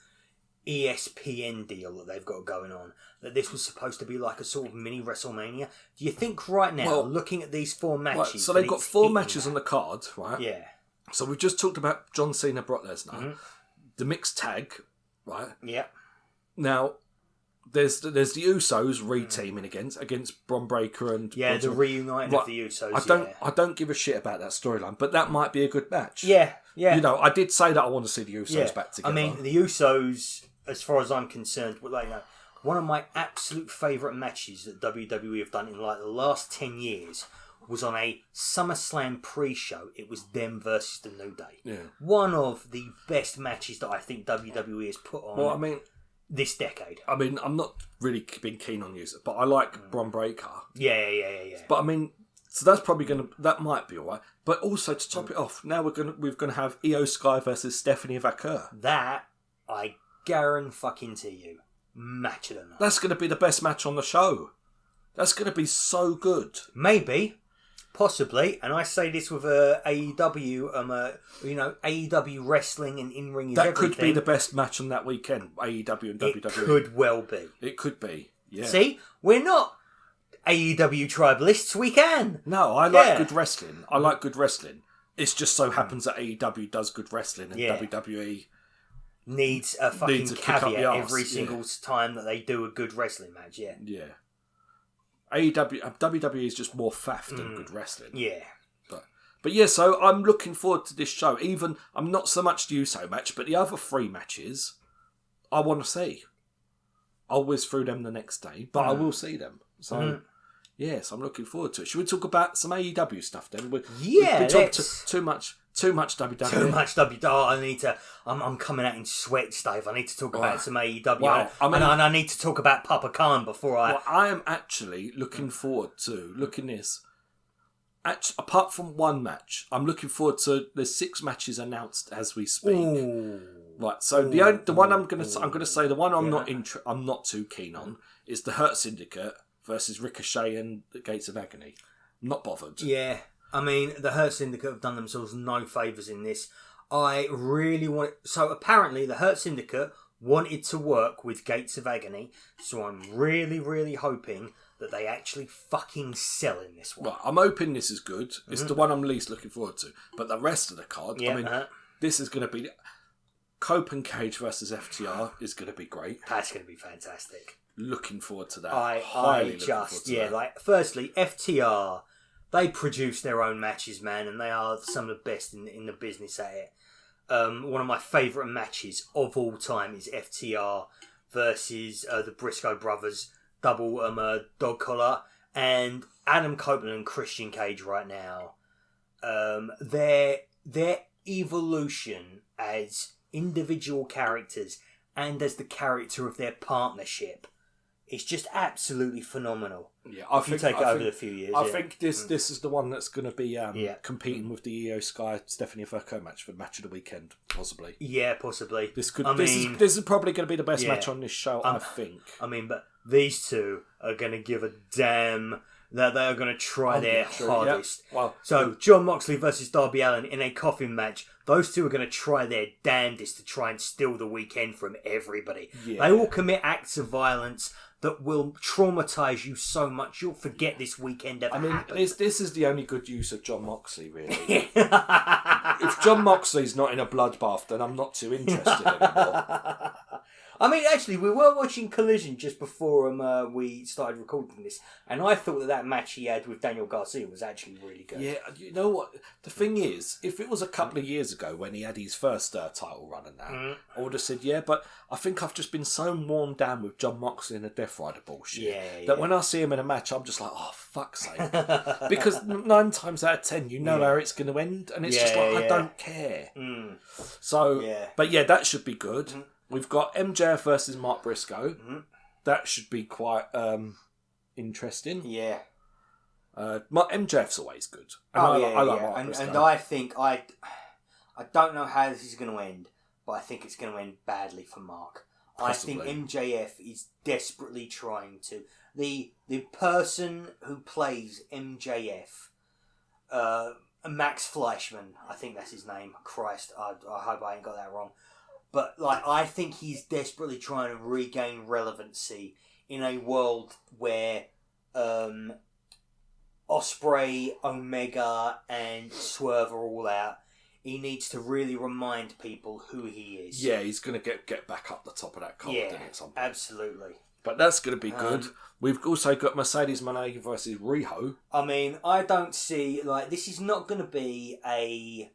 ESPN deal that they've got going on, that this was supposed to be like a sort of mini WrestleMania? Do you think right now, looking at these 4 matches... Right, so they've got 4 matches on the card, right? Yeah. So we've just talked about John Cena, Brock Lesnar, the mixed tag, right? Yeah. Now, there's the Usos re-teaming against Bron Breakker and... Yeah, the reuniting of the Usos, I don't give a shit about that storyline, but that might be a good match. Yeah. I did say that I want to see the Usos back together. I mean, the Usos, as far as I'm concerned, one of my absolute favourite matches that WWE have done in the last 10 years was on a SummerSlam pre-show. It was them versus the New Day. Yeah. One of the best matches that I think WWE has put on this decade. I mean, I'm not really been keen on using it, but I like Bron Breakker. Yeah. But I mean, so that's probably that might be alright. But also to top it off, now we're gonna have Io Sky versus Stephanie Vaquer. That I guarantee you match of the night. That's going to be the best match on the show. That's going to be so good. Maybe. Possibly, and I say this with AEW, AEW wrestling and in-ring is everything. That could be the best match on that weekend, AEW and WWE. It could well be. It could be, yeah. See, we're not AEW tribalists, we can. No, I like good wrestling. I like good wrestling. It just so happens that AEW does good wrestling and WWE needs a fucking caveat every single time that they do a good wrestling match, yeah. WWE is just more faff than good wrestling. Yeah. But yeah, so I'm looking forward to this show. Even, I'm not so much the USO match, but the other 3 matches, I want to see. I'll whiz through them the next day, but I will see them. So, yes, I'm looking forward to it. Should we talk about some AEW stuff then? We've talked too much WWE. Too much WWE. Oh, I need to. I'm coming out in sweats, Dave. I need to talk about some AEW. Wow. And I need to talk about Papa Khan before I. Well, I am actually looking forward to this. Apart from one match, I'm looking forward to. There's 6 matches announced as we speak. Ooh. Right. So the one I'm gonna say the one I'm not too keen on is the Hurt Syndicate versus Ricochet and the Gates of Agony. I'm not bothered. Yeah. I mean, the Hurt Syndicate have done themselves no favours in this. I really want... So, apparently, the Hurt Syndicate wanted to work with Gates of Agony, so I'm really, really hoping that they actually fucking sell in this one. Right, I'm hoping this is good. It's the one I'm least looking forward to. But the rest of the card, this is going to be... Cope and Cage versus FTR is going to be great. That's going to be fantastic. Looking forward to that. Firstly, FTR... They produce their own matches, man, and they are some of the best in the business at it. One of my favourite matches of all time is FTR versus the Briscoe brothers, double dog collar, and Adam Copeland and Christian Cage right now. Their evolution as individual characters and as the character of their partnership is just absolutely phenomenal. Yeah, I think over the few years. I think this is the one that's going to be competing with the Io Sky Stephanie Furco match for match of the weekend, possibly. Yeah, possibly. This is probably going to be the best match on this show. I think. I mean, but these two are going to give a damn. That they are going to try their hardest. Yeah. Well, so John Moxley versus Darby Allin in a coffin match. Those two are going to try their damnedest to try and steal the weekend from everybody. Yeah. They will commit acts of violence that will traumatise you so much you'll forget this weekend ever happened. This is the only good use of John Moxley, really. If John Moxley's not in a bloodbath, then I'm not too interested anymore. I mean, actually, we were watching Collision just before we started recording this, and I thought that match he had with Daniel Garcia was actually really good. Yeah, you know what? The thing is, if it was a couple of years ago when he had his first title run and that, I would have said, yeah, but I think I've just been so worn down with John Moxley and the Death Rider bullshit that when I see him in a match, I'm just like, oh, fuck's sake. Because 9 times out of 10, you know how it's going to end, and it's just like, I don't care. So, but yeah, that should be good. We've got MJF versus Mark Briscoe. That should be quite interesting. Yeah. MJF's always good. And I like Mark Briscoe. And I think I don't know how this is going to end, but I think it's going to end badly for Mark. Possibly. I think MJF is desperately trying to. The person who plays MJF, Max Fleischman, I think that's his name. Christ, I hope I ain't got that wrong. But I think he's desperately trying to regain relevancy in a world where Ospreay, Omega, and Swerve are all out. He needs to really remind people who he is. Yeah, he's going to get back up the top of that card. Yeah, absolutely. But that's going to be good. We've also got Mercedes Moné versus Riho. I mean, I don't see this is not going to be a.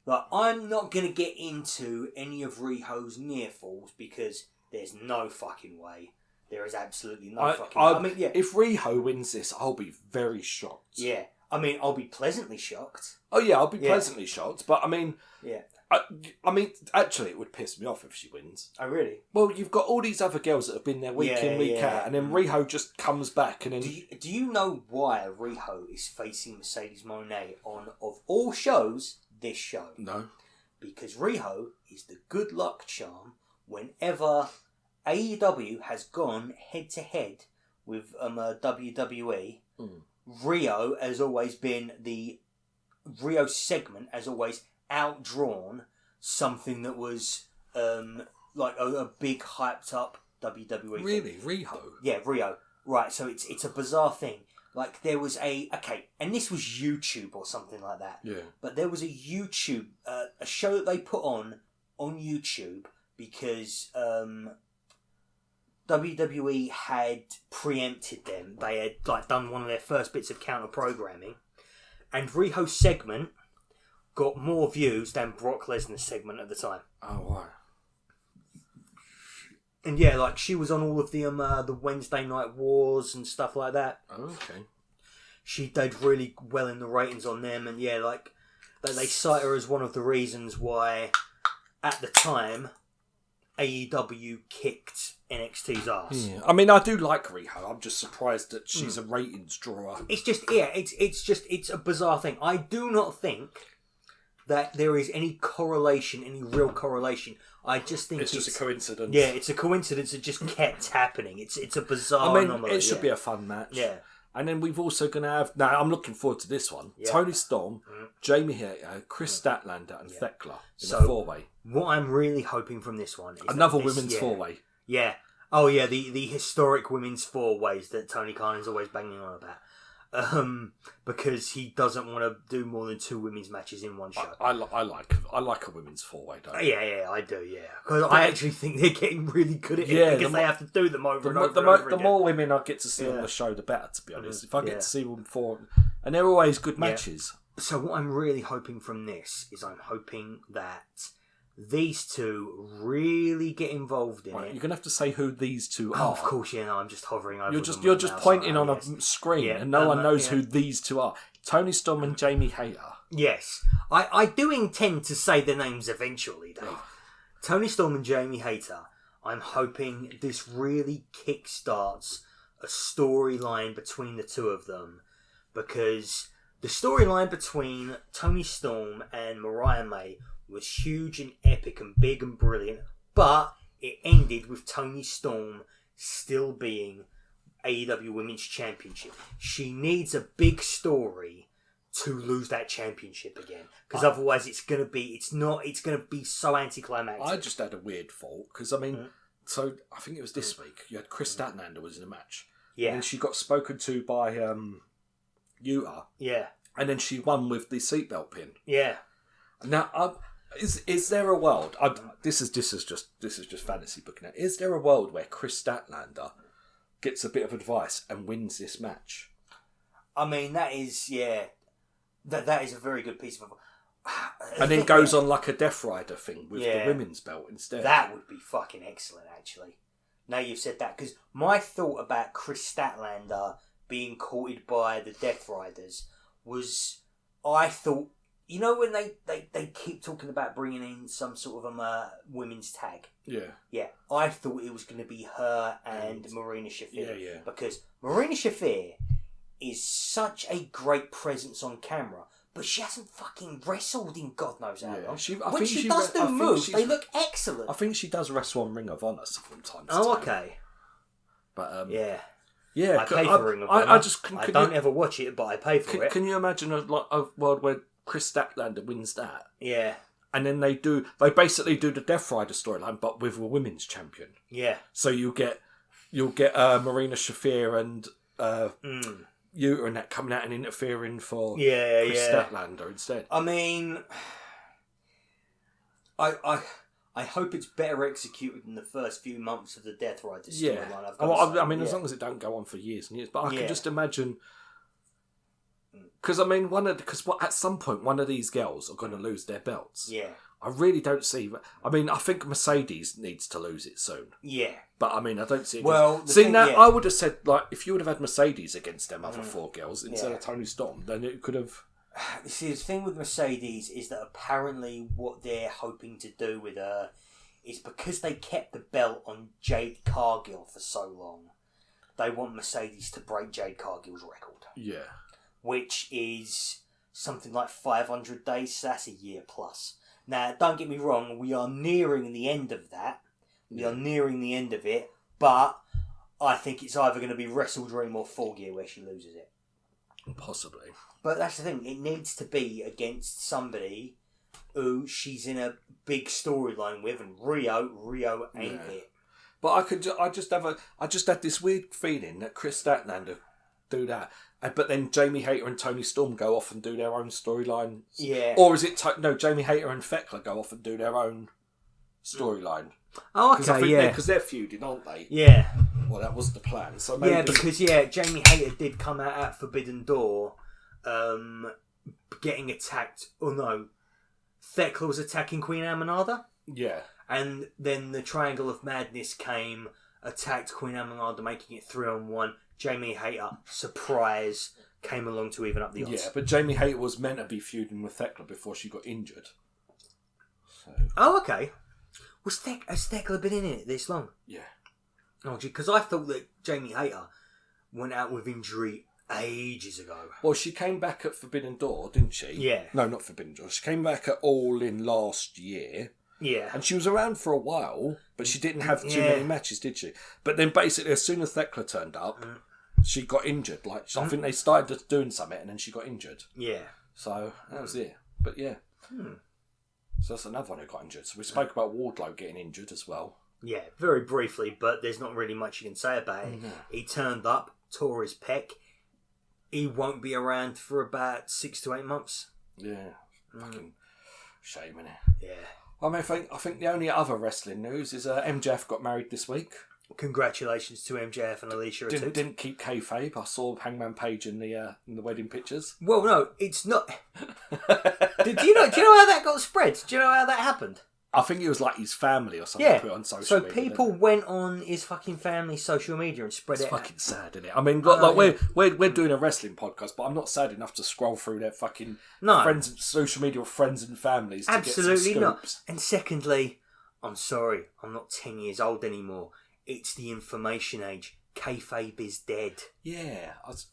I'm not going to get into any of Riho's near falls because there's no fucking way. There is absolutely no fucking way. I mean, yeah. If Riho wins this, I'll be very shocked. Yeah. I mean, I'll be pleasantly shocked. Oh, yeah, I'll be pleasantly shocked. But, I mean... Yeah. I mean, actually, it would piss me off if she wins. Oh, really? Well, you've got all these other girls that have been there week in, week out, and then Riho just comes back and then... Do you know why Riho is facing Mercedes Moné on, of all shows... this show? No. Because Riho is the good luck charm whenever AEW has gone head to head with WWE. Rio has always been Rio segment has always outdrawn something that was like a big hyped up WWE thing. Really? Rio? Yeah, Rio. Right, so it's a bizarre thing. Like there was and this was YouTube or something like that. Yeah. But there was a YouTube, a show that they put on YouTube because WWE had preempted them. They had like done one of their first bits of counter programming, and Riho's segment got more views than Brock Lesnar's segment at the time. Oh, wow. And yeah, like she was on all of the Wednesday Night Wars and stuff like that. Oh, okay. She did really well in the ratings on them, and yeah, like they cite her as one of the reasons why, at the time, AEW kicked NXT's ass. Yeah. I mean, I do like Riho. I'm just surprised that she's a ratings drawer. It's just it's a bizarre thing. I do not think that there is any real correlation. I just think it's just a coincidence. Yeah, it's a coincidence. It just kept happening. It's a bizarre anomaly. It should be a fun match. Yeah. And then we've also going to have... Now, I'm looking forward to this one. Yeah. Tony Storm, Jamie Hayter, Chris Statlander and Thekla in a four-way. What I'm really hoping from this one is... Another women's four-way. Yeah. Oh, yeah, the historic women's four-ways that Tony Khan is always banging on about. Because he doesn't want to do more than 2 women's matches in one show. I like a women's four-way, don't I? Yeah, I do, yeah. Because I actually think they're getting really good at it because they have to do them over and over again. The more women I get to see on the show, the better, to be honest. If I get to see them and they're always good matches. So what I'm really hoping from this is I'm hoping that these two really get involved in it. You're going to have to say who these two are. Oh, of course, yeah, no, I'm just hovering over them. You're just pointing on a screen and no one knows who these two are. Tony Storm and Jamie Hayter. Yes. I do intend to say their names eventually, Dave. Tony Storm and Jamie Hayter. I'm hoping this really kickstarts a storyline between the two of them, because the storyline between Tony Storm and Mariah May was huge and epic and big and brilliant, but it ended with Tony Storm still being AEW Women's Championship. She needs a big story to lose that championship again, because otherwise it's going to be so anticlimactic. I just had a weird thought, because I mean, so I think it was this week you had Chris Statlander was in a match, and she got spoken to by Utah, and then she won with the seatbelt pin. Now, is there a world? This is just fantasy booking out. Is there a world where Chris Statlander gets a bit of advice and wins this match? I mean, that is that is a very good piece of. And then goes on like a Death Rider thing with the women's belt instead. That would be fucking excellent, actually. Now you've said that, because my thought about Chris Statlander being courted by the Death Riders was, I thought, you know, when they keep talking about bringing in some sort of women's tag. Yeah. I thought it was going to be her and Marina Shafir. Because Marina Shafir is such a great presence on camera, but she hasn't fucking wrestled in God knows how long. When she does do moves, they look excellent. I think she does wrestle on Ring of Honor sometimes. Oh, okay. But yeah, I pay for Ring of Honor. I don't ever watch it, but I pay for it. Can you imagine a world where Chris Statlander wins that? Yeah. And then they basically do the Death Rider storyline, but with a women's champion. Yeah. So you'll get Marina Shafir and Utah and that coming out and interfering for Chris Statlander instead. I mean, I hope it's better executed than the first few months of the Death Rider storyline. I mean, as long as it don't go on for years and years, but I can just imagine. Because I mean, at some point one of these girls are going to lose their belts. Yeah. I really don't see. I mean, I think Mercedes needs to lose it soon. Yeah. But I mean, I don't see it. Well, I would have said, like, if you would have had Mercedes against them other 4 girls instead of Tony Storm, then it could have. See, the thing with Mercedes is that apparently what they're hoping to do with her is, because they kept the belt on Jade Cargill for so long, they want Mercedes to break Jade Cargill's record. Yeah. Which is something like 500 days, so that's a year plus. Now, don't get me wrong, we are nearing the end of that. We are nearing the end of it, but I think it's either going to be Wrestle Dream or Full Gear where she loses it. Possibly. But that's the thing. It needs to be against somebody who she's in a big storyline with, and Rio ain't it. But I just had this weird feeling that Chris Statlander do that, but then Jamie Hayter and Tony Storm go off and do their own storyline. Yeah. Or is it Jamie Hayter and Thekla go off and do their own storyline? Oh, okay, Because they're feuding, aren't they? Yeah. Well, that was the plan. So maybe... Yeah, because Jamie Hayter did come out at Forbidden Door, getting attacked. Oh no, Thekla was attacking Queen Aminata. Yeah. And then the Triangle of Madness came, attacked Queen Aminata, making it 3-on-1. Jamie Hayter, surprise, came along to even up the odds. Yeah, but Jamie Hayter was meant to be feuding with Thekla before she got injured. So... Oh, okay. Has Thekla been in it this long? Yeah. Oh, because I thought that Jamie Hayter went out with injury ages ago. Well, she came back at Forbidden Door, didn't she? Yeah. No, not Forbidden Door. She came back at All In last year. Yeah. And she was around for a while, but she didn't have too many matches, did she? But then basically, as soon as Thekla turned up, she got injured. I think they started doing something and then she got injured. Yeah. So that was it. But yeah. So that's another one who got injured. So we spoke about Wardlow getting injured as well. Yeah, very briefly, but there's not really much you can say about it. He turned up, tore his pec. He won't be around for about 6 to 8 months. Yeah. Fucking shame, innit? Yeah. I mean, I think the only other wrestling news is MJF got married this week. Congratulations to MJF and Alicia. Didn't keep kayfabe. I saw Hangman Page in the wedding pictures. Well, no, it's not. Do you know how that got spread? Do you know how that happened? I think it was like his family or something put on social media. So people went on his fucking family's social media and spread it. It's fucking sad, isn't it? I mean, we're doing a wrestling podcast, but I'm not sad enough to scroll through their fucking friends, social media of friends and families. Absolutely to get some scoops. not. And secondly, I'm sorry, I'm not 10 years old anymore. It's the information age. Kayfabe is dead. Yeah, it's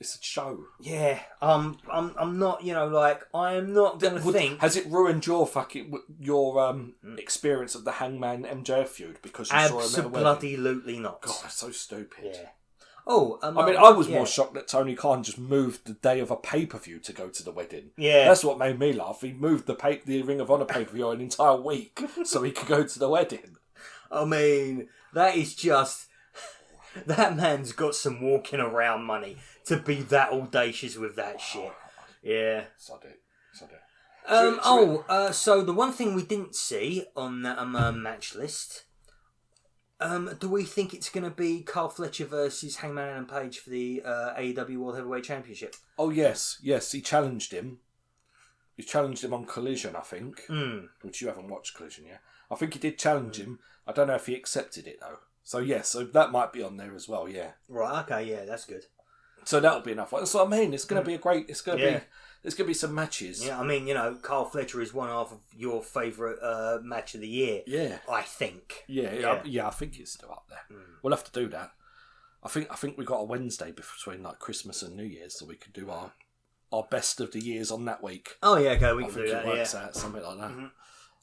a show. Yeah, I'm not. I am not gonna think. Has it ruined your experience of the Hangman MJF feud because you saw him at a wedding? Absolutely not. God, that's so stupid. Yeah. Oh, I mean, I was more shocked that Tony Khan just moved the day of a pay-per-view to go to the wedding. Yeah, that's what made me laugh. He moved the Ring of Honor pay-per-view an entire week so he could go to the wedding. I mean, that is just. That man's got some walking around money to be that audacious with that shit. Yeah. Sod it. So the one thing we didn't see on that match list, do we think it's going to be Carl Fletcher versus Hangman Adam Page for the AEW World Heavyweight Championship? Oh, yes. He challenged him. He challenged him on Collision, I think, which you haven't watched Collision yet. I think he did challenge him. I don't know if he accepted it, though. So that might be on there as well, yeah. Right, okay, yeah, that's good. So that'll be enough. That's what I mean. It's going to be there's going to be some matches. Yeah, I mean, Carl Fletcher is one half of your favourite match of the year. Yeah. I think. Yeah, I think it's still up there. We'll have to do that. I think we got a Wednesday between like Christmas and New Year's, so we could do our best of the years on that week. Oh yeah, okay, we can do that. It works out, something like that.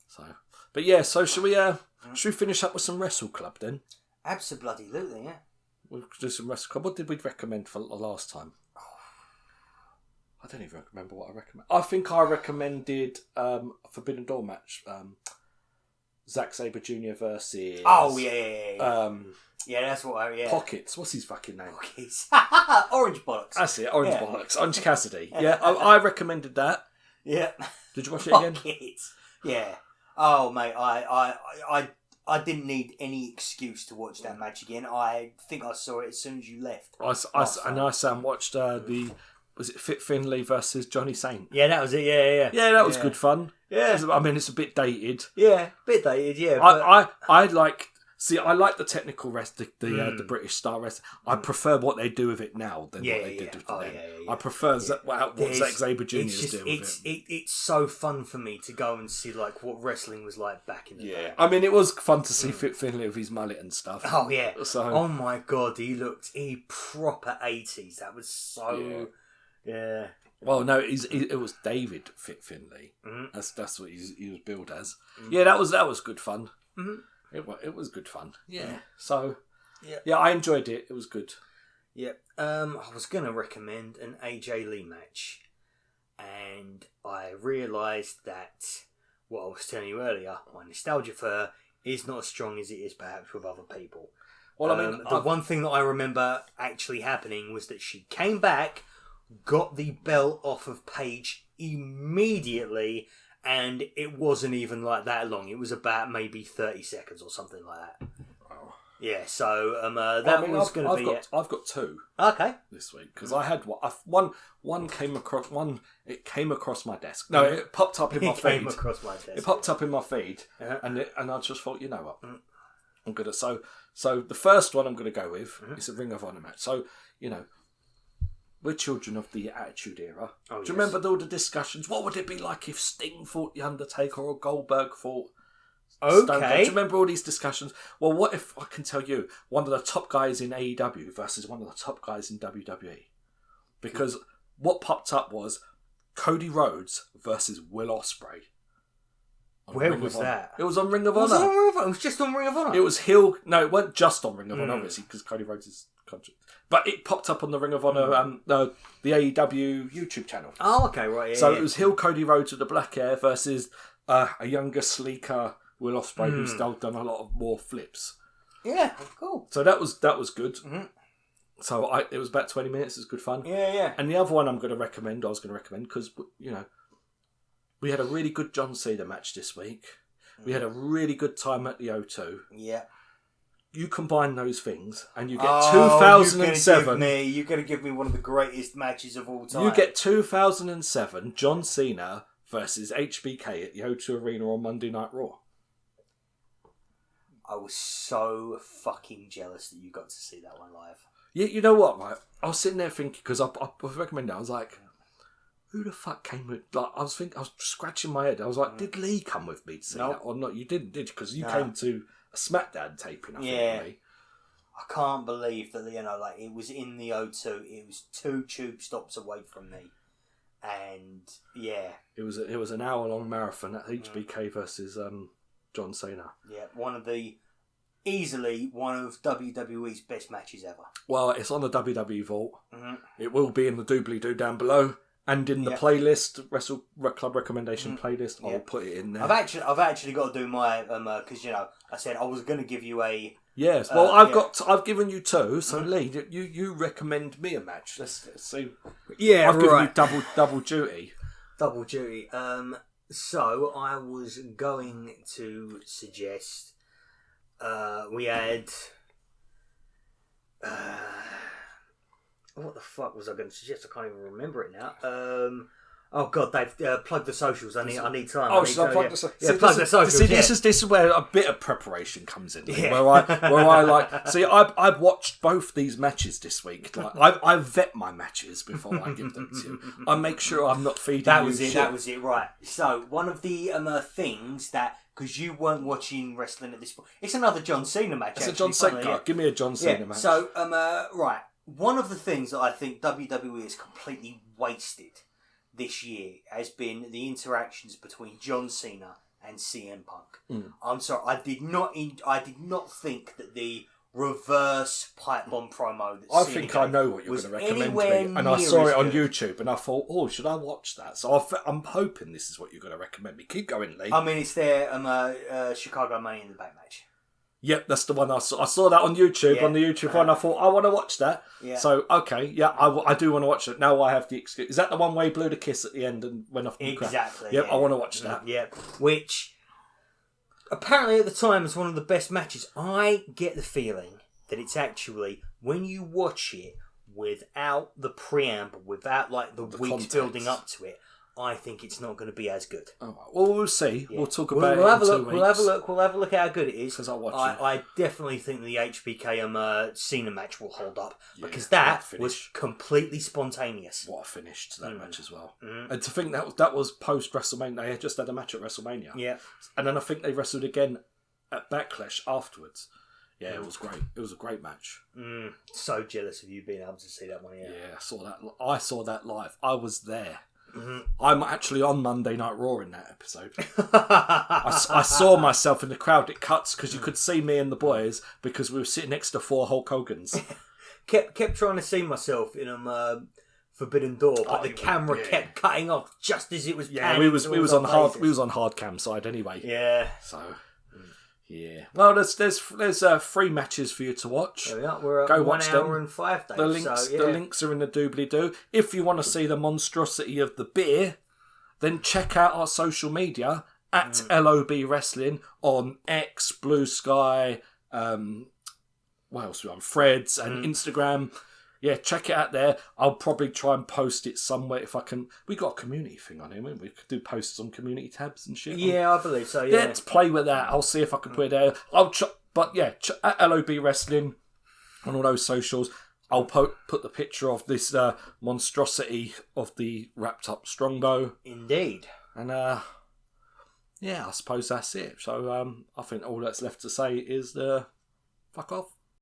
So, but yeah, so should we finish up with some Wrestle Club then? Absolutely, yeah. We'll do some Wrestle Club. What did we recommend for the last time? I don't even remember what I recommended. I think I recommended a Forbidden Door match. Zack Sabre Jr. versus... Oh, yeah. Yeah, that's what Pockets. What's his fucking name? Pockets. Orange Bollocks. That's it, Orange Bollocks. Orange Cassidy. Yeah, I recommended that. Yeah. Did you watch it again? Pockets. Yeah. Oh, mate, I didn't need any excuse to watch that match again. I think I saw it as soon as you left. Sam watched was it Fit Finlay versus Johnny Saint? Yeah, that was it. Yeah. Yeah, that was good fun. Yeah, I mean, it's a bit dated. Yeah, bit dated. Yeah, I like the technical the British style wrestling. I prefer what they do with it now than what they did with them. Yeah. I prefer what Zack Sabre Jr. is doing with it. It's so fun for me to go and see like what wrestling was like back in the day. I mean, it was fun to see Fit Finlay with his mullet and stuff. Oh yeah. So, oh my god, he proper 80s. That was so. Yeah. Well, no, it was David Fit Finlay. That's what he was billed as. Yeah, that was good fun. It was good fun. Yeah. So, yeah, I enjoyed it. It was good. Yeah. I was going to recommend an AJ Lee match, and I realised that what I was telling you earlier, my nostalgia for her is not as strong as it is perhaps with other people. Well, I mean, the one thing that I remember actually happening was that she came back, got the belt off of Paige immediately, and it wasn't even like that long. It was about maybe 30 seconds or something like that. Wow. Yeah, so was going to be it. I've got two. Okay. This week because I had one came across it came across my desk. No, it popped up in my feed. Came across my desk. It popped up in my feed, Uh-huh. and I just thought, you know what, I'm gonna so the first one I'm gonna go with is a Ring of Honor match. So you know, we're children of the Attitude Era. Oh, Do you remember all the discussions? What would it be like if Sting fought the Undertaker or Goldberg fought? Stone Cold? Do you remember all these discussions? Well, what if I can tell you one of the top guys in AEW versus one of the top guys in WWE? Because what popped up was Cody Rhodes versus Will Ospreay. Where was that? It was on Ring of Honor. It was just on Ring of Honor. It was heel. No, it wasn't just on Ring of Honor, obviously, because Cody Rhodes is country. But it popped up on the Ring of Honor, the AEW YouTube channel. Oh, okay, right. Yeah, so it was heel Cody Rhodes with the black hair versus a younger, sleeker Will Ospreay who's still done a lot of more flips. Yeah, cool. So that was good. Mm-hmm. So it was about 20 minutes. It was good fun. Yeah. And the other one I was going to recommend, because, you know, we had a really good John Cena match this week. We had a really good time at the O2. Yeah. You combine those things and you get 2007. You're going to give me one of the greatest matches of all time. You get 2007 John Cena versus HBK at the O2 Arena on Monday Night Raw. I was so fucking jealous that you got to see that one live. You know what, right? I was sitting there thinking, because I was recommending it, I was like, who the fuck came with... Like, I was scratching my head. I was like, did Lee come with me to see that or not? You didn't, did you? Because you came to a SmackDown taping, I think, Lee. I can't believe that, you know, like, it was in the O2. It was 2 tube stops away from me. And, yeah. It was an hour-long marathon at HBK versus John Cena. Yeah, easily one of WWE's best matches ever. Well, it's on the WWE Vault. Mm-hmm. It will be in the doobly-doo down below. And in the playlist, Wrestle Club recommendation playlist, I'll put it in there. I've actually got to do my because you know I said I was going to give you a yes. Well, I've given you 2. So Lee, you recommend me a match. Let's see. Yeah, I've given you double duty. Double duty. So I was going to suggest we had. What the fuck was I going to suggest? I can't even remember it now. Oh God, they've plugged the socials. I need time. Oh, should I plug the socials? Yeah, plug the socials. See, this is where a bit of preparation comes in. Yeah. Where I like. See, I've watched both these matches this week. Like, I vet my matches before I give them to you. I make sure I'm not feeding that you was it. shit. That was it. Right. So one of the things that. Because you weren't watching wrestling at this point. It's another John Cena match. It's a John Cena. Give me a John Cena match. So, right. One of the things that I think WWE has completely wasted this year has been the interactions between John Cena and CM Punk. I'm sorry, I did not think that the reverse pipe bomb promo that I think I know what you're going to recommend to me, and I saw it on YouTube, and I thought, oh, should I watch that? So I'm hoping this is what you're going to recommend me. Keep going, Lee. I mean, it's their Chicago Money in the Bank match. Yep, that's the one I saw. I saw that on YouTube, on the YouTube one. I thought, I want to watch that. Yeah. So, okay, I do want to watch it. Now I have the excuse. Is that the one where he blew the kiss at the end and went off the crowd? Exactly. Yep, I want to watch that. Yep. Which, apparently at the time, was one of the best matches. I get the feeling that it's actually, when you watch it without the preamble, without like the weeks context building up to it, I think it's not going to be as good. Oh, well, we'll see. Yeah. We'll talk about we'll it have in a 2 look. weeks. We'll have a look. We'll have a look at how good it is. Because I'll watch it. I definitely think the HBK Cena match will hold up because that was completely spontaneous. What a finish to that match as well. And to think that was post WrestleMania. They had just had a match at WrestleMania. Yeah. And then I think they wrestled again at Backlash afterwards. Yeah, it was great. It was a great match. So jealous of you being able to see that one. Yeah, I saw that live. I was there. I'm actually on Monday Night Raw in that episode. I saw myself in the crowd. It cuts because you could see me and the boys because we were sitting next to 4 Hulk Hogans. kept trying to see myself in Forbidden Door, but the camera kept cutting off just as it was. Yeah, we was on hard cam side anyway. Yeah. So. Yeah. Well, there's 3 matches for you to watch. There we are. We're at Go 1 watch hour them. and 5 days. The links are in the doobly-doo. If you want to see the monstrosity of the beer, then check out our social media at LOB Wrestling on X, Blue Sky, what else are we on? Threads and Instagram. Yeah, check it out there. I'll probably try and post it somewhere if I can. We got a community thing on here, haven't we? We could do posts on community tabs and shit. Yeah, I believe so. Yeah, let's play with that. I'll see if I can put it there. At LOB Wrestling on all those socials. I'll put the picture of this monstrosity of the wrapped up Strongbow. Indeed. And I suppose that's it. So I think all that's left to say is fuck off.